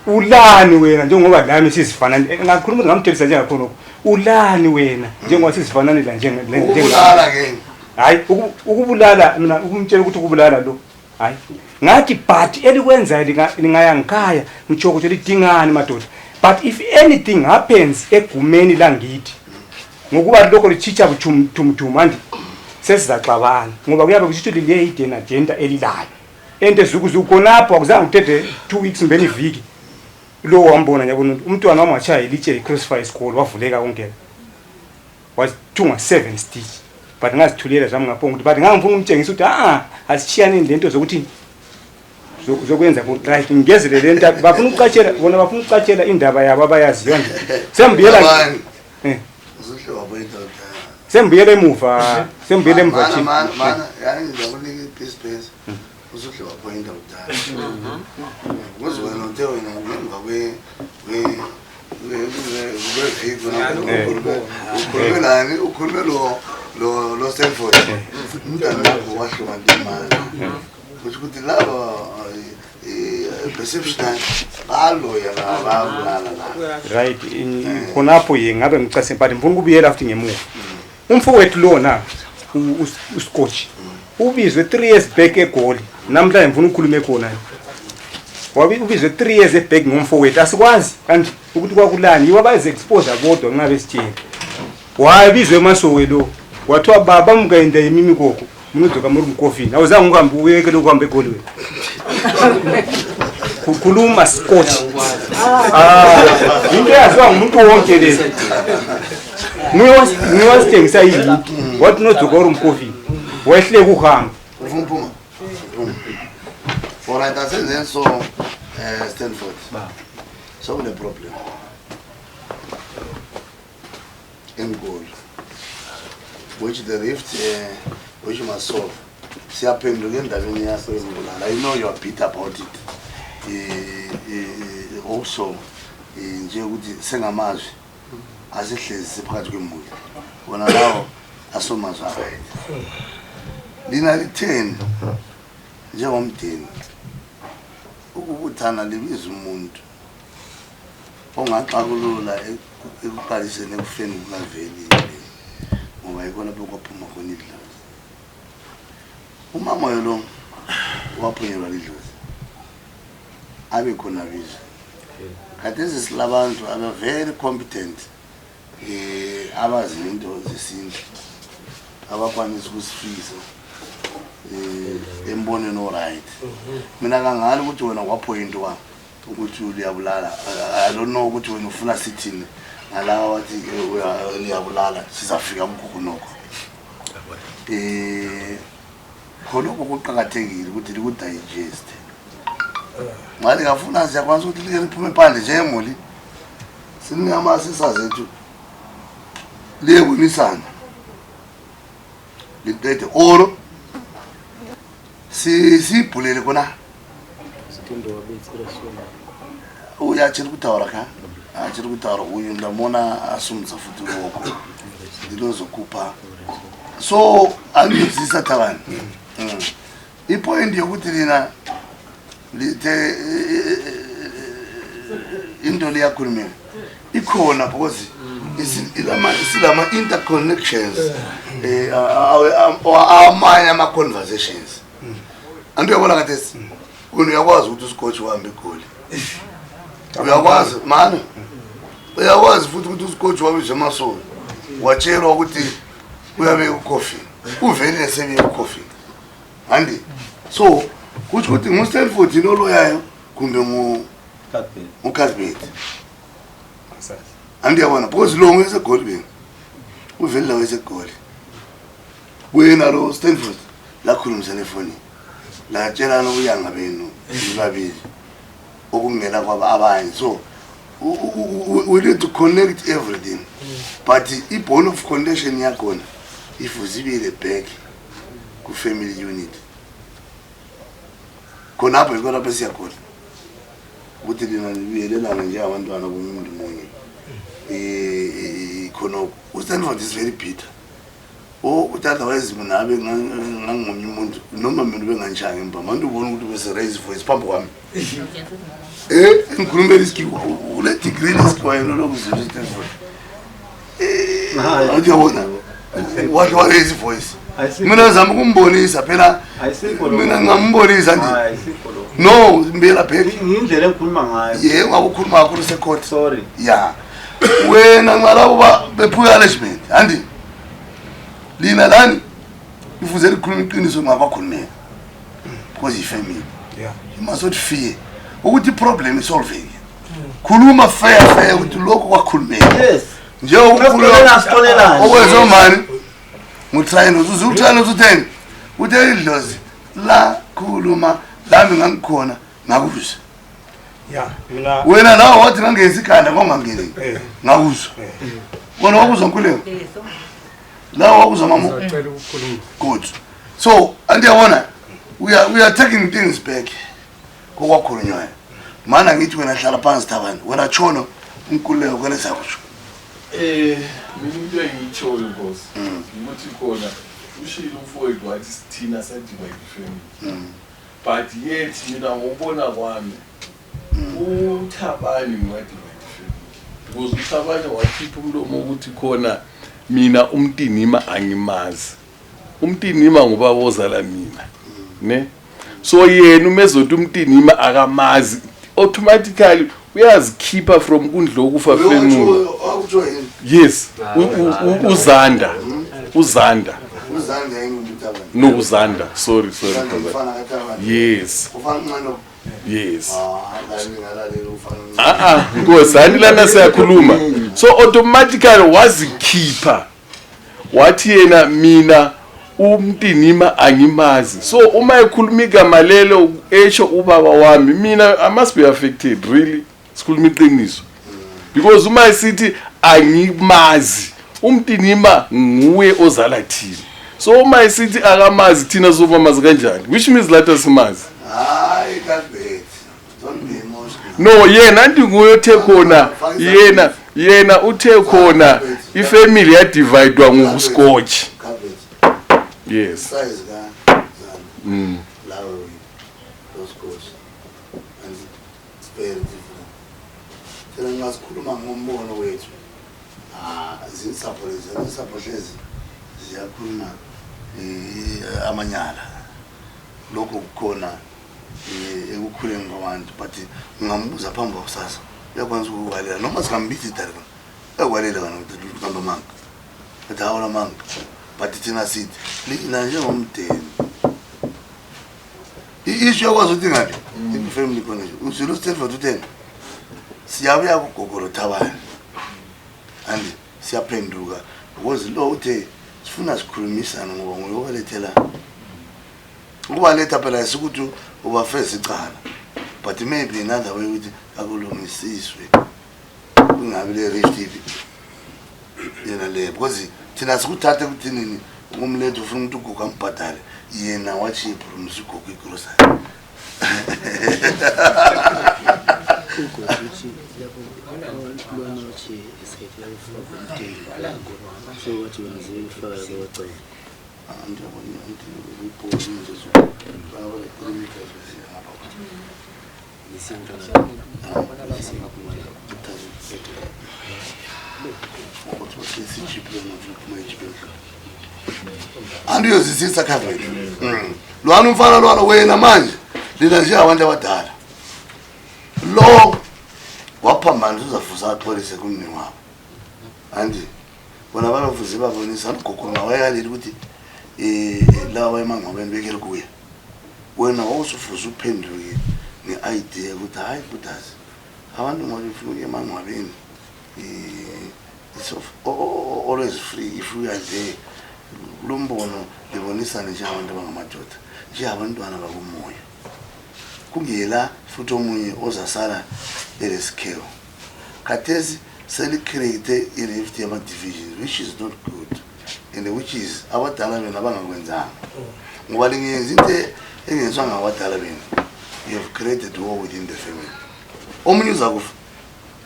ulani wena njengoba lami sizifana ngakhuluma ngamthelisa nje ngakhona ulani wena njengoba sizifananela
njengala ke
hayi ukubulala mina ukumtshela ukuthi ukubulala lo hayi ngathi but elikwenza lingaya ngikhaya ngitsho ukuthi lidingani madoda but if anything happens egumeni langithi ngokuba lokho lichicha buthumthum andi sesizaxabana ngoba kuyabe kusho ukuthi liye idena agenda elilayo ente zukuzukonapha akuzange uthethe 2 weeks mbeni iviki lo wambona nyabona umntwana wamachaya ilitshe iCrossfire School wavuleka konke wathunga 7 stitch but ngazithulela zami ngaphonga ukuthi but ngangifuna umtshengisa ukuthi asishiyane lento zokuthi zokwenza right ngezele lento bafuna ukuqatshela bona bafuna ukuqatshela indaba yabo abayaziyo nje sembiyela
uzohle waboyinda
sembiyela emuva sembiyela emuva
chief mana yani ngizakunika ipiece uzohle waboyinda udala ngozwena uthe wena ngemva ukhulume lo Stanford umntana wakho wahluka imali ukuthi laba perception baloya babulala
right khonapho ngabe ngicase but ngifuna ukubuyela after ngemuva umfowethu lona uScotch ubizwe 3 years back eGoli namhlanje ngifuna ukukhuluma khona ubizwe 3 years back ngomfowethu asikwazi kanti ukuthi kwakulani yiwa baze expose bodwa nxa besitshela wayibizwe emasowe lo wathiwa baba mngayenda yimimi kokho mungizoka muri mkofini awuzange uhambe uyekele ukuhamba eGoli wena kukhuluma Scotch into yaziwa ngumuntu wonke le niwasithengisa yini wathi nozoka uri mkofini wayehleka uhamba
uvumpuma for right asenze so Stanford so the problem in goal which the rift which you must solve siyaphendula endabeni yaso yembulala I know you are bitter about it also nje ukuthi sengamazwi asihlezi siphakathi kwemuli bona lawo asomazwa right lina li10 njengomdeni ukubuthana libiza umuntu ongaxakulula ekuqaliseni ekufeni kukaveli ngoba ikona lapho kwaphuma khona idlozi umama yolo waphunyelwa lidlozi abe khona bizo khathesi silabantu aba very competent abazi into zesintu abakwanisa ukusifisa embone no right mina kangalo ukuthi wena kwaphointwa ukuthi uyabulala I don't know ukuthi wena ufuna sithini ngalawa wathi uyabulala sizafika umkhukhu nokho khonoko kuqhakathekile ukuthi likudigest mali ngafuna siyakwazi ukuthi like liphume phandle nje emoli siningamasisa zethu liyebunisana liqede oro sibhulele kona uyatshela ukuthi awara kha atshela ukuthi awara uyu ndamona asumza futhi lokho ndilozokhupha so angizisa Thabani ipoint yokuthi lina lithe into liyakhulumela ikhona because silama interconnections amanye ama-conversations anti uyabona kathesi uyakwazi ukuthi usikotshi uhambe egoli uyakwazi mana uyakwazi futhi ukuthi usikotshi wabije amasolo watshelwa ukuthi uyabeka ucoffee uvele esebeka ucoffee andi so kuthi ukuthi ngu-Stanford inoloyayo kumbe ngu-Casbet andiyabona because lo ngwesegoli beni uvele la wesegoli wena lo Stanford lakhulumisana efonini latshelana ubuyanga benu babili okungena kwaba abanye so we need to connect everything but i-bone of connection yakhona if uzibile back ku-family unit khonapho yikho lapho esiyakhona ukuthi lina libiyelelana njengabantwana bomuntu munye khonoko uStanford is very bitter otherwise mina abe ngangomnye umuntu noma mina benganjanga emba manje ubona ukuthi bese raise voice phambi kwami ngikhuluma lesikhiwa ule degree lesikhiwa yena lo kuzulu Stanford uyabona what raise voice mina ngizama ukumbonisa phela mina ngambonisa nje no mbela baby
indlela engikhuluma ngayo
yebo ngakukhuluma kakhulu secourt
sorry
yeah wena ngalabo bephuya management andi lina lani ifuze likhuluma iqiniso ngabakhulumela because ifamily
yeah
you must not fear ukuthi problem is solving khuluma fair ukuthi lokho kwakhulumela
yes
nje ukukhuluma okwenzo mani ngutrying uzutheni uthe idlozi la khuluma lami ngangikhona ngakuzwa
yeah mina
wena nawe wathi ngangezi ikhanda ngongangeni ngakuzwa wona wakuzwa nkuleko la wakuzwa mama
ngicela ukukhuluma
good so andiyabona we are taking things back kokwakhulunywayo mana ngithi wena hlala phansi thabani wena chono unkuleko kwena sakusho
mina into engiyitshoyo Nkosi ukuthi khona ushilo umfowethu wathi sithina sadivide family but yet mina ngobona kwami uThabani ngiwadivide family because uThabani wakhipha umlomo ukuthi khona mina umntinima angimazi umntinima ngoba wozala mina ne so yena umezothi umntinima akamazi automatically uyazikhipha from kundlo okufa family yes uzanda no uzanda sorry yes yes ngozani lana siyakhuluma so automatically wazikhipha wathi yena mina umntinima angimazi so uma ekhuluma igama lelo esho ubaba wami mina I must be affected really sikhuluma iqiniso because uma isithi angimazi umntinima nguwe ozala thina so uma isithi akamazi thina sobamazi kanjani which means later simazi
hayi Casbet don't be emotional
no yena ndinguye othe khona yena uthe khona ifamily yadividwa ngokuscotch yes
size ka lawo those scotch and it's very different tena ngasikhuluma ngombono wethu zinsapholezi ziyakhuluma amanyala lokho kukhona ekukhuleni kwabantu but ngambuza phambi kwakusasa uyakwanisa ukuwalela noma singambithi idari ekwalela kana ukuthi kuhamba manga ethi awula manga but thina sithi lina njengomdeni i-issue yakwazi ukuthi ngaphi i-family connection uzulu Stanford utheni siyabuya kugogolo Thabani and siyaphenduka because lo uthe sifuna sikhulumisana ngoba nguye obalethela ukubaletha phela isikuthi uba first icala but maybe another way ukuthi akulungisiswe kungabi le rift yena le because thina sikuthathe ukuthi nini umletho ufuna ukuthi ugogo ambhadale yena wathi ipromise ugogo igrocery andiyozisisa khaveti lwana umfana lwana wena manje lina nje abantu abadala lo waphambana uzafuza axolise kumni wabo andi bona balofuze babonisa andigogoma wayaleli ukuthi lawa emangcwabeni bekele kuya wena wawusufuza uphenduke ne-idea ukuthi hayi kudazi abantu ngoba befuna ukuya emangcwabeni it's always free if we are there lo mbono libonisane njengabantu abangamadoda njengabantwana bakomoya kungela futhi omunye ozasala elesikhewu khathesi seli-create i-rift yama-divisions which is not good and which is abadala bena abangakwenzanga ngoba lingenza into engenzwa ngabadala bena you have created war within the family omunye uzakufa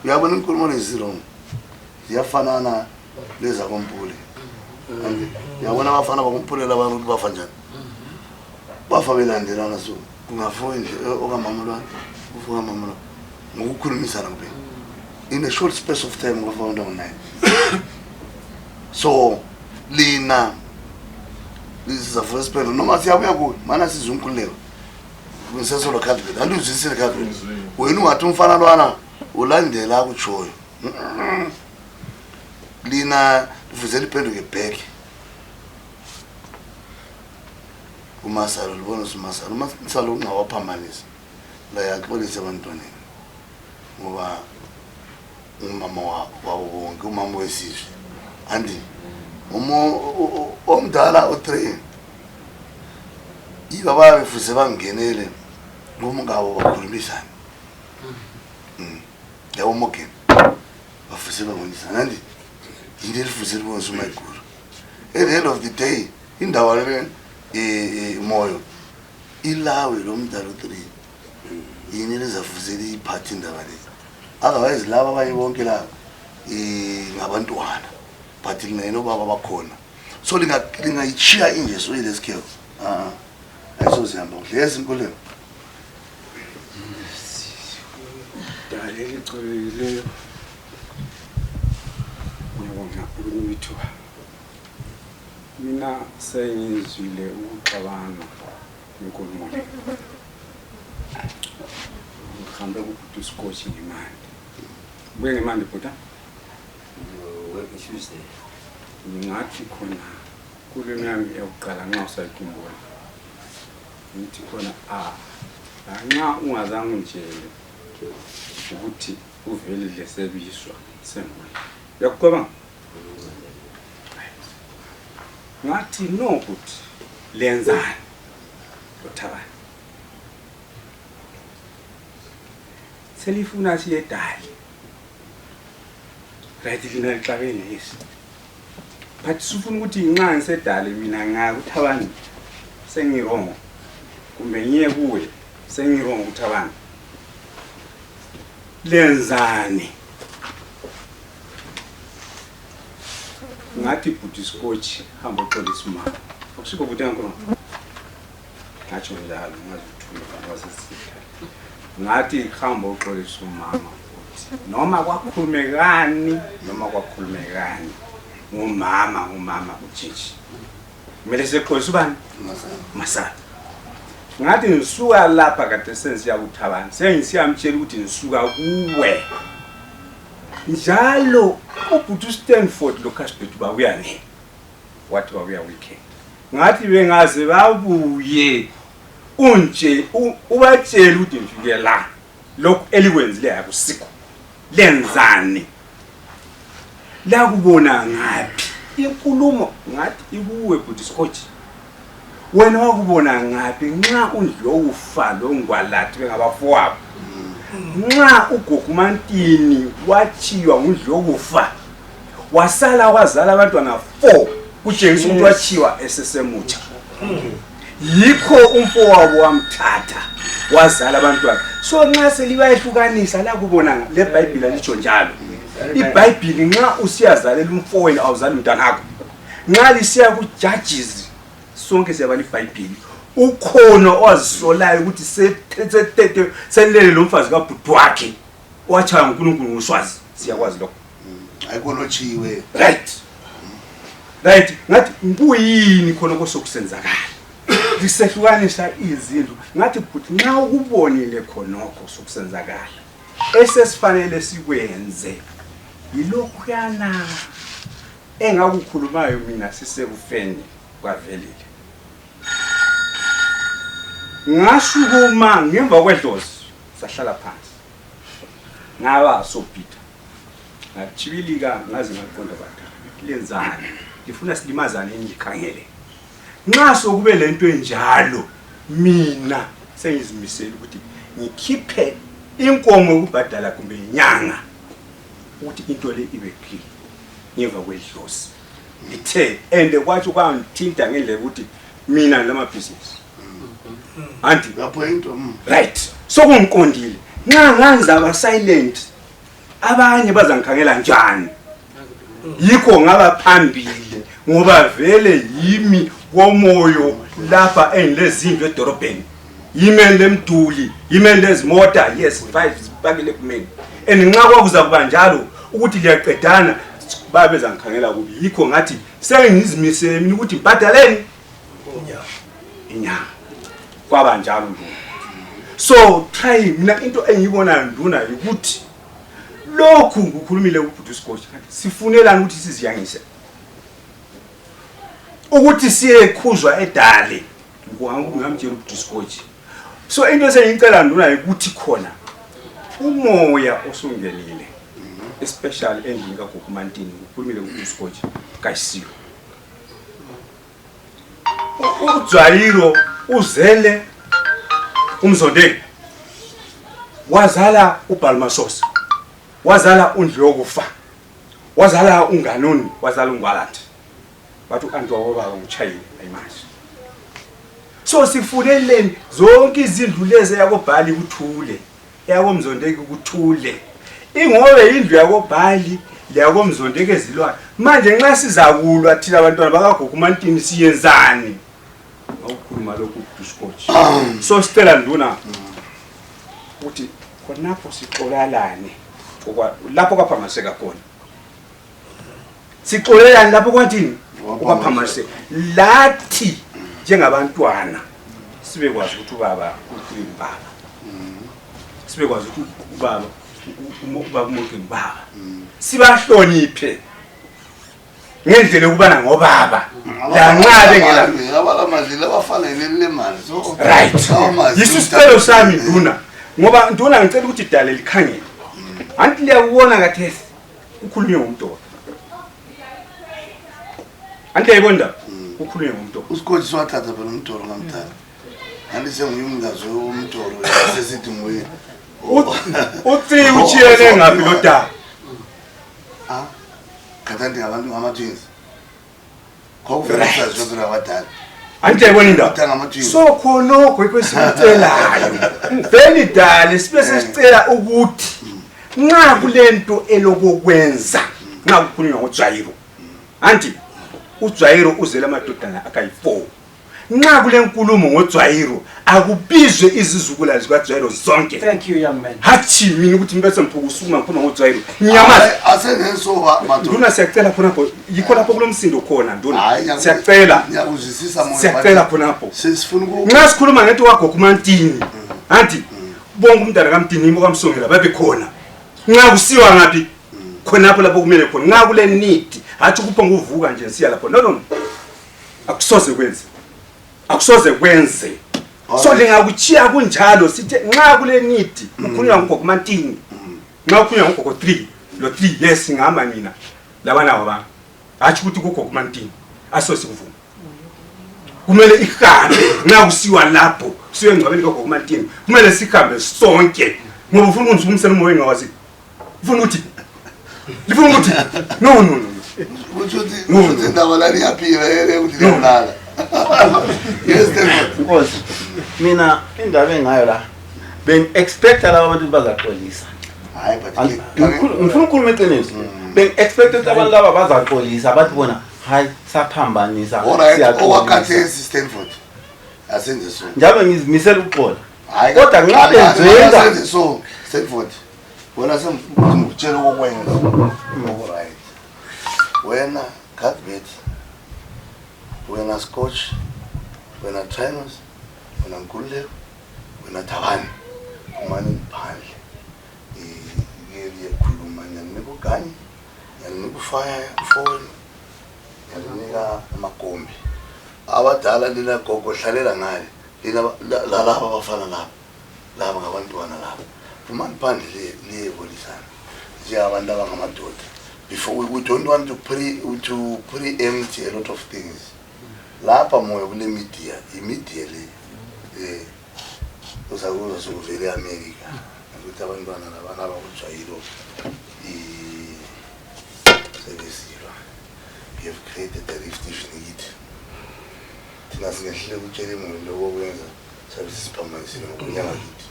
uyabona inkulumo lezi-wrong ziyafanana lezakompule uyabona abafana bakumphulela abantu ukuthi bafa njani bafa belandelana so kungafoyi nje okamama lwana ufuka mama lwana ngokukhulumisana kuphela in a short space of time ngafonda ngonayo so lina lizafuza siphela noma siyabuya kuyo mana sizunkuleko ngisesolo cabinet anduzisile cabinet wena ungathi umfana lwana ulandela akutshoyo lina lifuze liphenduke back umasalo libona umasalo umasalo ungawaphambanisa la yaxolisa abantwaneni ngoba umama wabo bonke umama wesizwe andi omdala o3 ibaba befuze bangenele ngomngabo bakhulumisana yabo moken bafuze babonisana andi into elifuze libonisa uMaiguru at the end of the day indawo le moyo ilawe lo mdala o3 yini lezafuzela iphathi indaba lezi otherwise laba abanye bonke la ngabantwana but lingayena obaba bakhona so lingayichiya inje so lesikhewu ayisozihamba kuhle yezinkolelo
dale licolekileyo ngiyabonga ukunithuba mina sengizwile ukuxabana inkulumo le ngihambe kubhuti uSkotshi ngemandi buye ngemandi bhuta
Tuesday
ngathi khona kule nyami yokuqala nxa usayikhumbula ngithi khona nxa ungazange ungitshele ukuthi uvelile sebiswa semvula yakucabanga ngathi no ukuthi lenzani loThabani selifuna siye dali right lina lixabene yesi but sifuna ukuthi inxa ngisedale mina ngaka uThabani sengirongo kumbe ngiye kuwe sengirongo uThabani lenzani ngathi bhuti Skotshi hamba uxolisa umama akusikho bhuti yankolo ngathi njalo ngazithula wasesitha ngathi hamba uxolisa umama noma kwakhulumekani ngumama uJeji kumele sexolisa ubani Masana ngathi ngisuka lapha kade sensiya kuThabani sengisiyamtshela ukuthi ngisuka kuwe njalo ubhuti Stanford loCashbet babuya nini wathi babuya weekend ngathi bengaze babuye unje ubatshela ukuthi ngifike la lokho elikwenzile akusikho lenzani la kubona ngapi inkulumo ngathi ibuwe bhuti Skotshi wena wakubona ngapi nxa undlo ufa lo ngwalathi bengabafowabo nxa uGogumantini wachiwa undlo ufa wasala wazala abantwana 4 kutshengisa ukuthi wachiwa esesemutsha yikho umfowabo wamthatha wazala abantwana so nxa selibayehlukanisa la kubona le Bible litsho njalo iBhayibheli nxa usiyazalela umfowenu awuzali umntanakho nxa lisiya kuJudges sonke siyabala iBhayibheli ukhona owazisolayo ukuthi sethethe selele lo mfazi kaBhuti wakhe wachaya uNkulunkulu ngoswazi siyakwazi lokho
ayikonochiwe
right ngathi ngiyini khona kosokusenzakala disehlukanisa izindlu ngathi Bhuti nxa ukubonile khonokho sokusenzakala esesifanele sikwenze yilokhu yana engakukhulumayo mina sisekufeni kwavelile ngashukuma ngemva kwedlozi sahlala phansi ngaba soPeter ngachibilika ngaze ngaqonda batha lenzani ngifuna silimazane engikhangele nxa sokube lento enjalo mina sengizimisela ukuthi ngikhiphe inkomo ukubhadala kumbe inyanga ukuthi into le ibe clear ngemva kwedlozi ngithe ende kwathi kwangithinta ngendlela ukuthi mina lama business anti
lapho into
right sokungiqondile nxa ngazaba silent abanye bazangikhangela njani yikho ngaba phambili ngoba vele yimi womoyo lapha engilezindlu edorobheni yimele lemduli yimele lezimota yes 5 sibakile kumeni enxa kwakuza kuba njalo ukuthi liyaqedana babeza ngikhangela kubi yikho ngathi sengizimisele mina ukuthi ngibhadaleni inyanga kwaba njalo nje so try mina into engiyibona nduna ukuthi lokhu ngikhulumile uBhuti uScoach sifunelana ukuthi siziyangise ukuthi siye khuzwa edale ngamtshela uBhuti uScoach so into esengicela nduna ukuthi khona umoya osungelile especially endlini kaGugumantini ukhulumile uBhuti uScoach kayisiwe uJayiro uzele umzondeki wazala uBalmasosa wazala uNdlu yokufa wazala uNganoni wazala uNgwalandi bathu antu baba uChayile ayimazi so sifuneleni zonke izindlu lezi yakoBhali kuthule yakomzondeki kuthule ingobe indlu yakoBhali yakomzondeki ezilwana manje nxa sizakulwa thina abantwana bakaGugumantini siyenzani awukhuluma lokhu uScoach so sicela nduna ukuthi khonapho sixolalane lapho kwaphamaseka khona sixolelane lapho kwathini kwaphamaseka lathi njengabantwana sibekwazi ukuthi ubaba uBaba sibekwazi ukuthi ubaba umuntu ngibaba sibahloniphe ngendlela ukubana ngobaba lanqabe ngela
abalamazila abafanele lemali so
right yisicelo sami nduna ngoba nduna ngicela ukuthi idale likhangele anti liyakubona kathesi ukhulunywe ngomntu anti yayibona ukhulunywe ngomntu
uScoach swathatha phela umntoro ngamthatha anti sengiyumngazo umntoro sesithi ngoye
uthi uchiyele ngapi lo daba
kathandi abantu ngama-twins kwakuvelisa zonke abadala
anti yayibona indaba so khonokho ikwesicelayo vele idale sibe sesicela ukuthi nxa kulento elokokwenza nxa kukhulunywa ngoJayiro anti uJayiro uzele amadodana akayi4 nxa kule nkulumo ngoJayiro akubizwe izizukula zikaJayiro zonke
Thank you young man.
hathi mina ukuthi mbese mphukusuma ngikhuluma ngoJayiro nyamaza
asengensoba madoda
nduna siyacela khonapho yikho lapho kulomsindo khona nduna siyacela
ngiyakuzwisisa moya
siyacela khonapho
sesifuna
nxa sikhuluma ngento kaGugumantini anti bonke umntana kaMtini imbokamsongela babe khona nxa kusiwa ngapi khonapho lapho kumele khona nxa kule need hathi kupha nguvuka nje siya lapho no akusoze kwenze so lingakuchiya kunjalo sithi nxa kule need ukhulunywa ngoGugumantini nxa ukhulunywa ngoGugu 3 lo 3 yes ngama mina labana baba hathi ukuthi kuGugumantini asosikuvuma kumele ihambe nxa kusiwa lapho siwe ngcwabeni kaGugumantini kumele sihambe sonke ngoba ufuna ukunzumisa umoya ngawazi ufuna ukuthi lifuna ukuthi no
ukuthi indaba la liyaphila ukuthi lolala yes
Nkosi mina indaba engayo la ben-expecta laba abantu bazaxolisa
hayi but
ngifuna ukukhuluma eqiniso ben-expecta ukuthi abantu laba bazaxolisa bathi bona hayi saphambanisa
alright okwakhathesi Stanford asenze so
njalo ngizimisela ukuxola
hayi
kodwa nxa benzenza
asenze so Stanford wena semukutshela okwenza alright wena Cuthbert wena Scotch wena Trinos wena Nkululeko wena Thabani kumane phandle ngiyekhuluma nginikugani nginikufaya ifoni nginika amagombi abadala lena gogo hlalela ngale lina laba abafana laba ngabantwana laba kumane phandle liye bolisana njengabantu abangamadoda before we don't want to preempt a lot of things lapha moya kule media imedia le usakuza sokuvela eAmerica ukuthi abantwana labana abakujayilo sebesizwa we have created a rift infinite thina singehlele ukutshela umuntu lokwenza sabe sisiphambanisile ngokunyanga kithi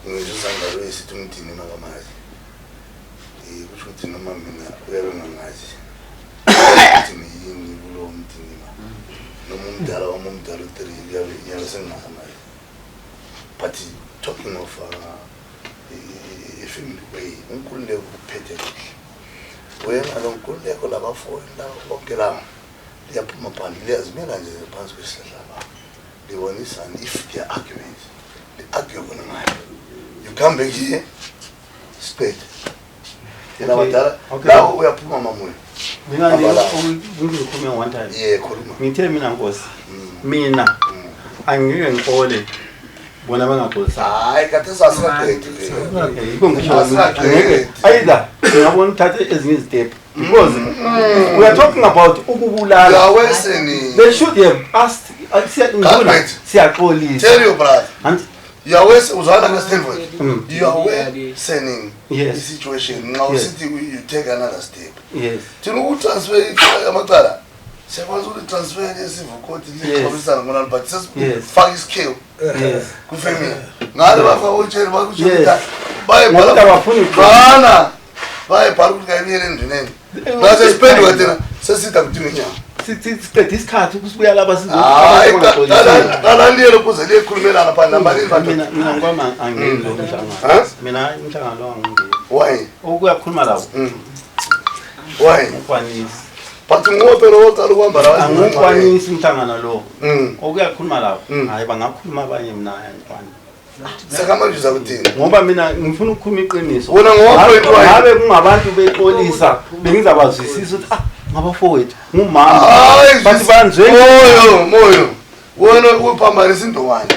ngisho sangalo esithi umthini makamazi kusho ukuthi noma mina uyabe ngangazi ukuthi yini kulo mthini noma umdala wamumdala uthiri yabe sengingamazi but talking of family way uNkululeko uphethe kuhle wena lo Nkululeko labafowenu labo bonke labo liyaphuma phandle liyazimela nje phansi kwesihlahla lapha libonisana if their arguments the argue bona ngayo you come back here straight yena badala la uyaphuma mamulo
mina ngikhuluma one time
yeah khuluma
ngithe mina Nkosi mina angike ngixole bona bangaxolisa
hayi kade sasingaqedi
yiko ngisho angeke either ngiyabona uthathe ezinye izitep because we are talking about ukubulala
yaweseni
they should have asked siyaxolisa
tell you brother
and
yawese uzwana ka Stanford you are sending the situation now city you take another step
yes
thina ukutransfer amacala sekwazi ukutransfer lesivukoti lexabisana ngona but sesifaka iskill kufamily ngale bafa utshela bakutshela baye bhala
abafuni
bana baye bhala ukuthi kayibiyele enduneni base spend wena sesitha kuthi ngenyanga
siqeda isikhathi ukusibuya laba
sizala liyelo kuze liyekhulumelana phansi nambani
mina ngoma angendo umhlangano mina umhlangano wangingena
why
ukuyakhuluma lawo
why
ukwanisi
but ngophela oqala ukuhamba la
angikwanisi umhlangano lo okuyakhuluma lawo hayi bangakhuluma abanye mina ayanikwani
sakamanje uzakuthini
ngoba mina ngifuna ukukhuluma iqiniso
wona ngoba
ngabe kungabantu bexolisa bengizabazwisisa ukuthi ngabafowethu ngumama bathi banzwe
moyo wona uphambanisa into wani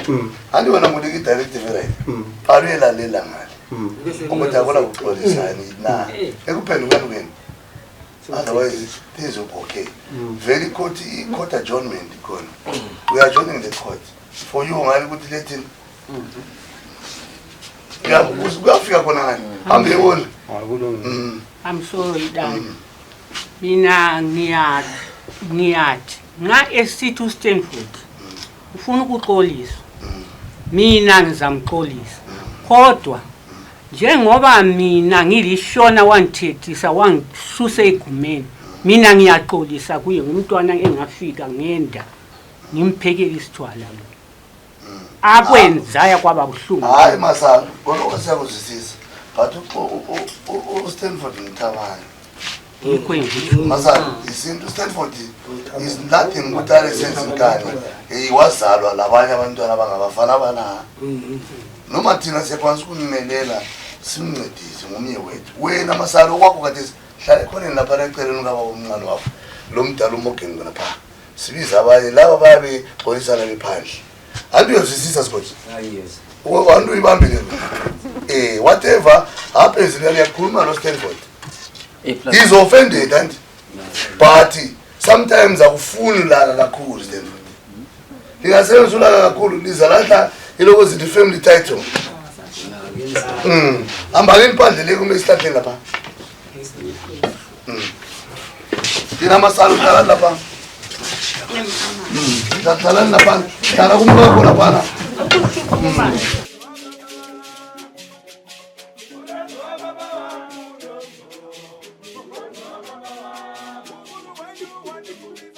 andi wena ngulike directive right palela lela ngale ukuthi akona ukuxolisana na ekuphendukeni kwenu otherwise things will be okay very court adjournment khona we are joining the court for you ngale ukuthi lethini ya kuyafika khona ngani ambeyona
I'm sorry dad mina ngiyathi nga esithi uStanford ufuna ukuxolisa mina ngizamxolisa kodwa njengoba mina ngilishona wangithethisa wangisusa egumeni mina ngiyaxolisa kuye ngumntwana engafika ngenda ngimphekela isithwala lo akwenza kwaba buhlungu
hayi masana kodwa kwasiyakuzwisisa but uStanford ngithabani masana isinto uStanford is nothing ukuthi alenze inkani wazalwa labanye abantwana abangabafana bana noma thina siyakwazi ukunimelela simncedise ngomnye wethu wena masana okwakho kade hlala khona lapha eceleni ngaba umncane wakho lo mdala umogeni ngapha sibiza abanye laba bayabe xolisana bephandle antu uyazwisisa Scotch
yes
wantu ibambile whatever happens liyakhuluma no Stanford he's offended and but sometimes akufuni la kakhulu Stanford lingasebenza la kakhulu lizalahla iloko zithi family title ambani impandle lekume isihlahleni lapha dina masalo dala lapha dala lapha dala kumba lapha
Thank you. wanikulisa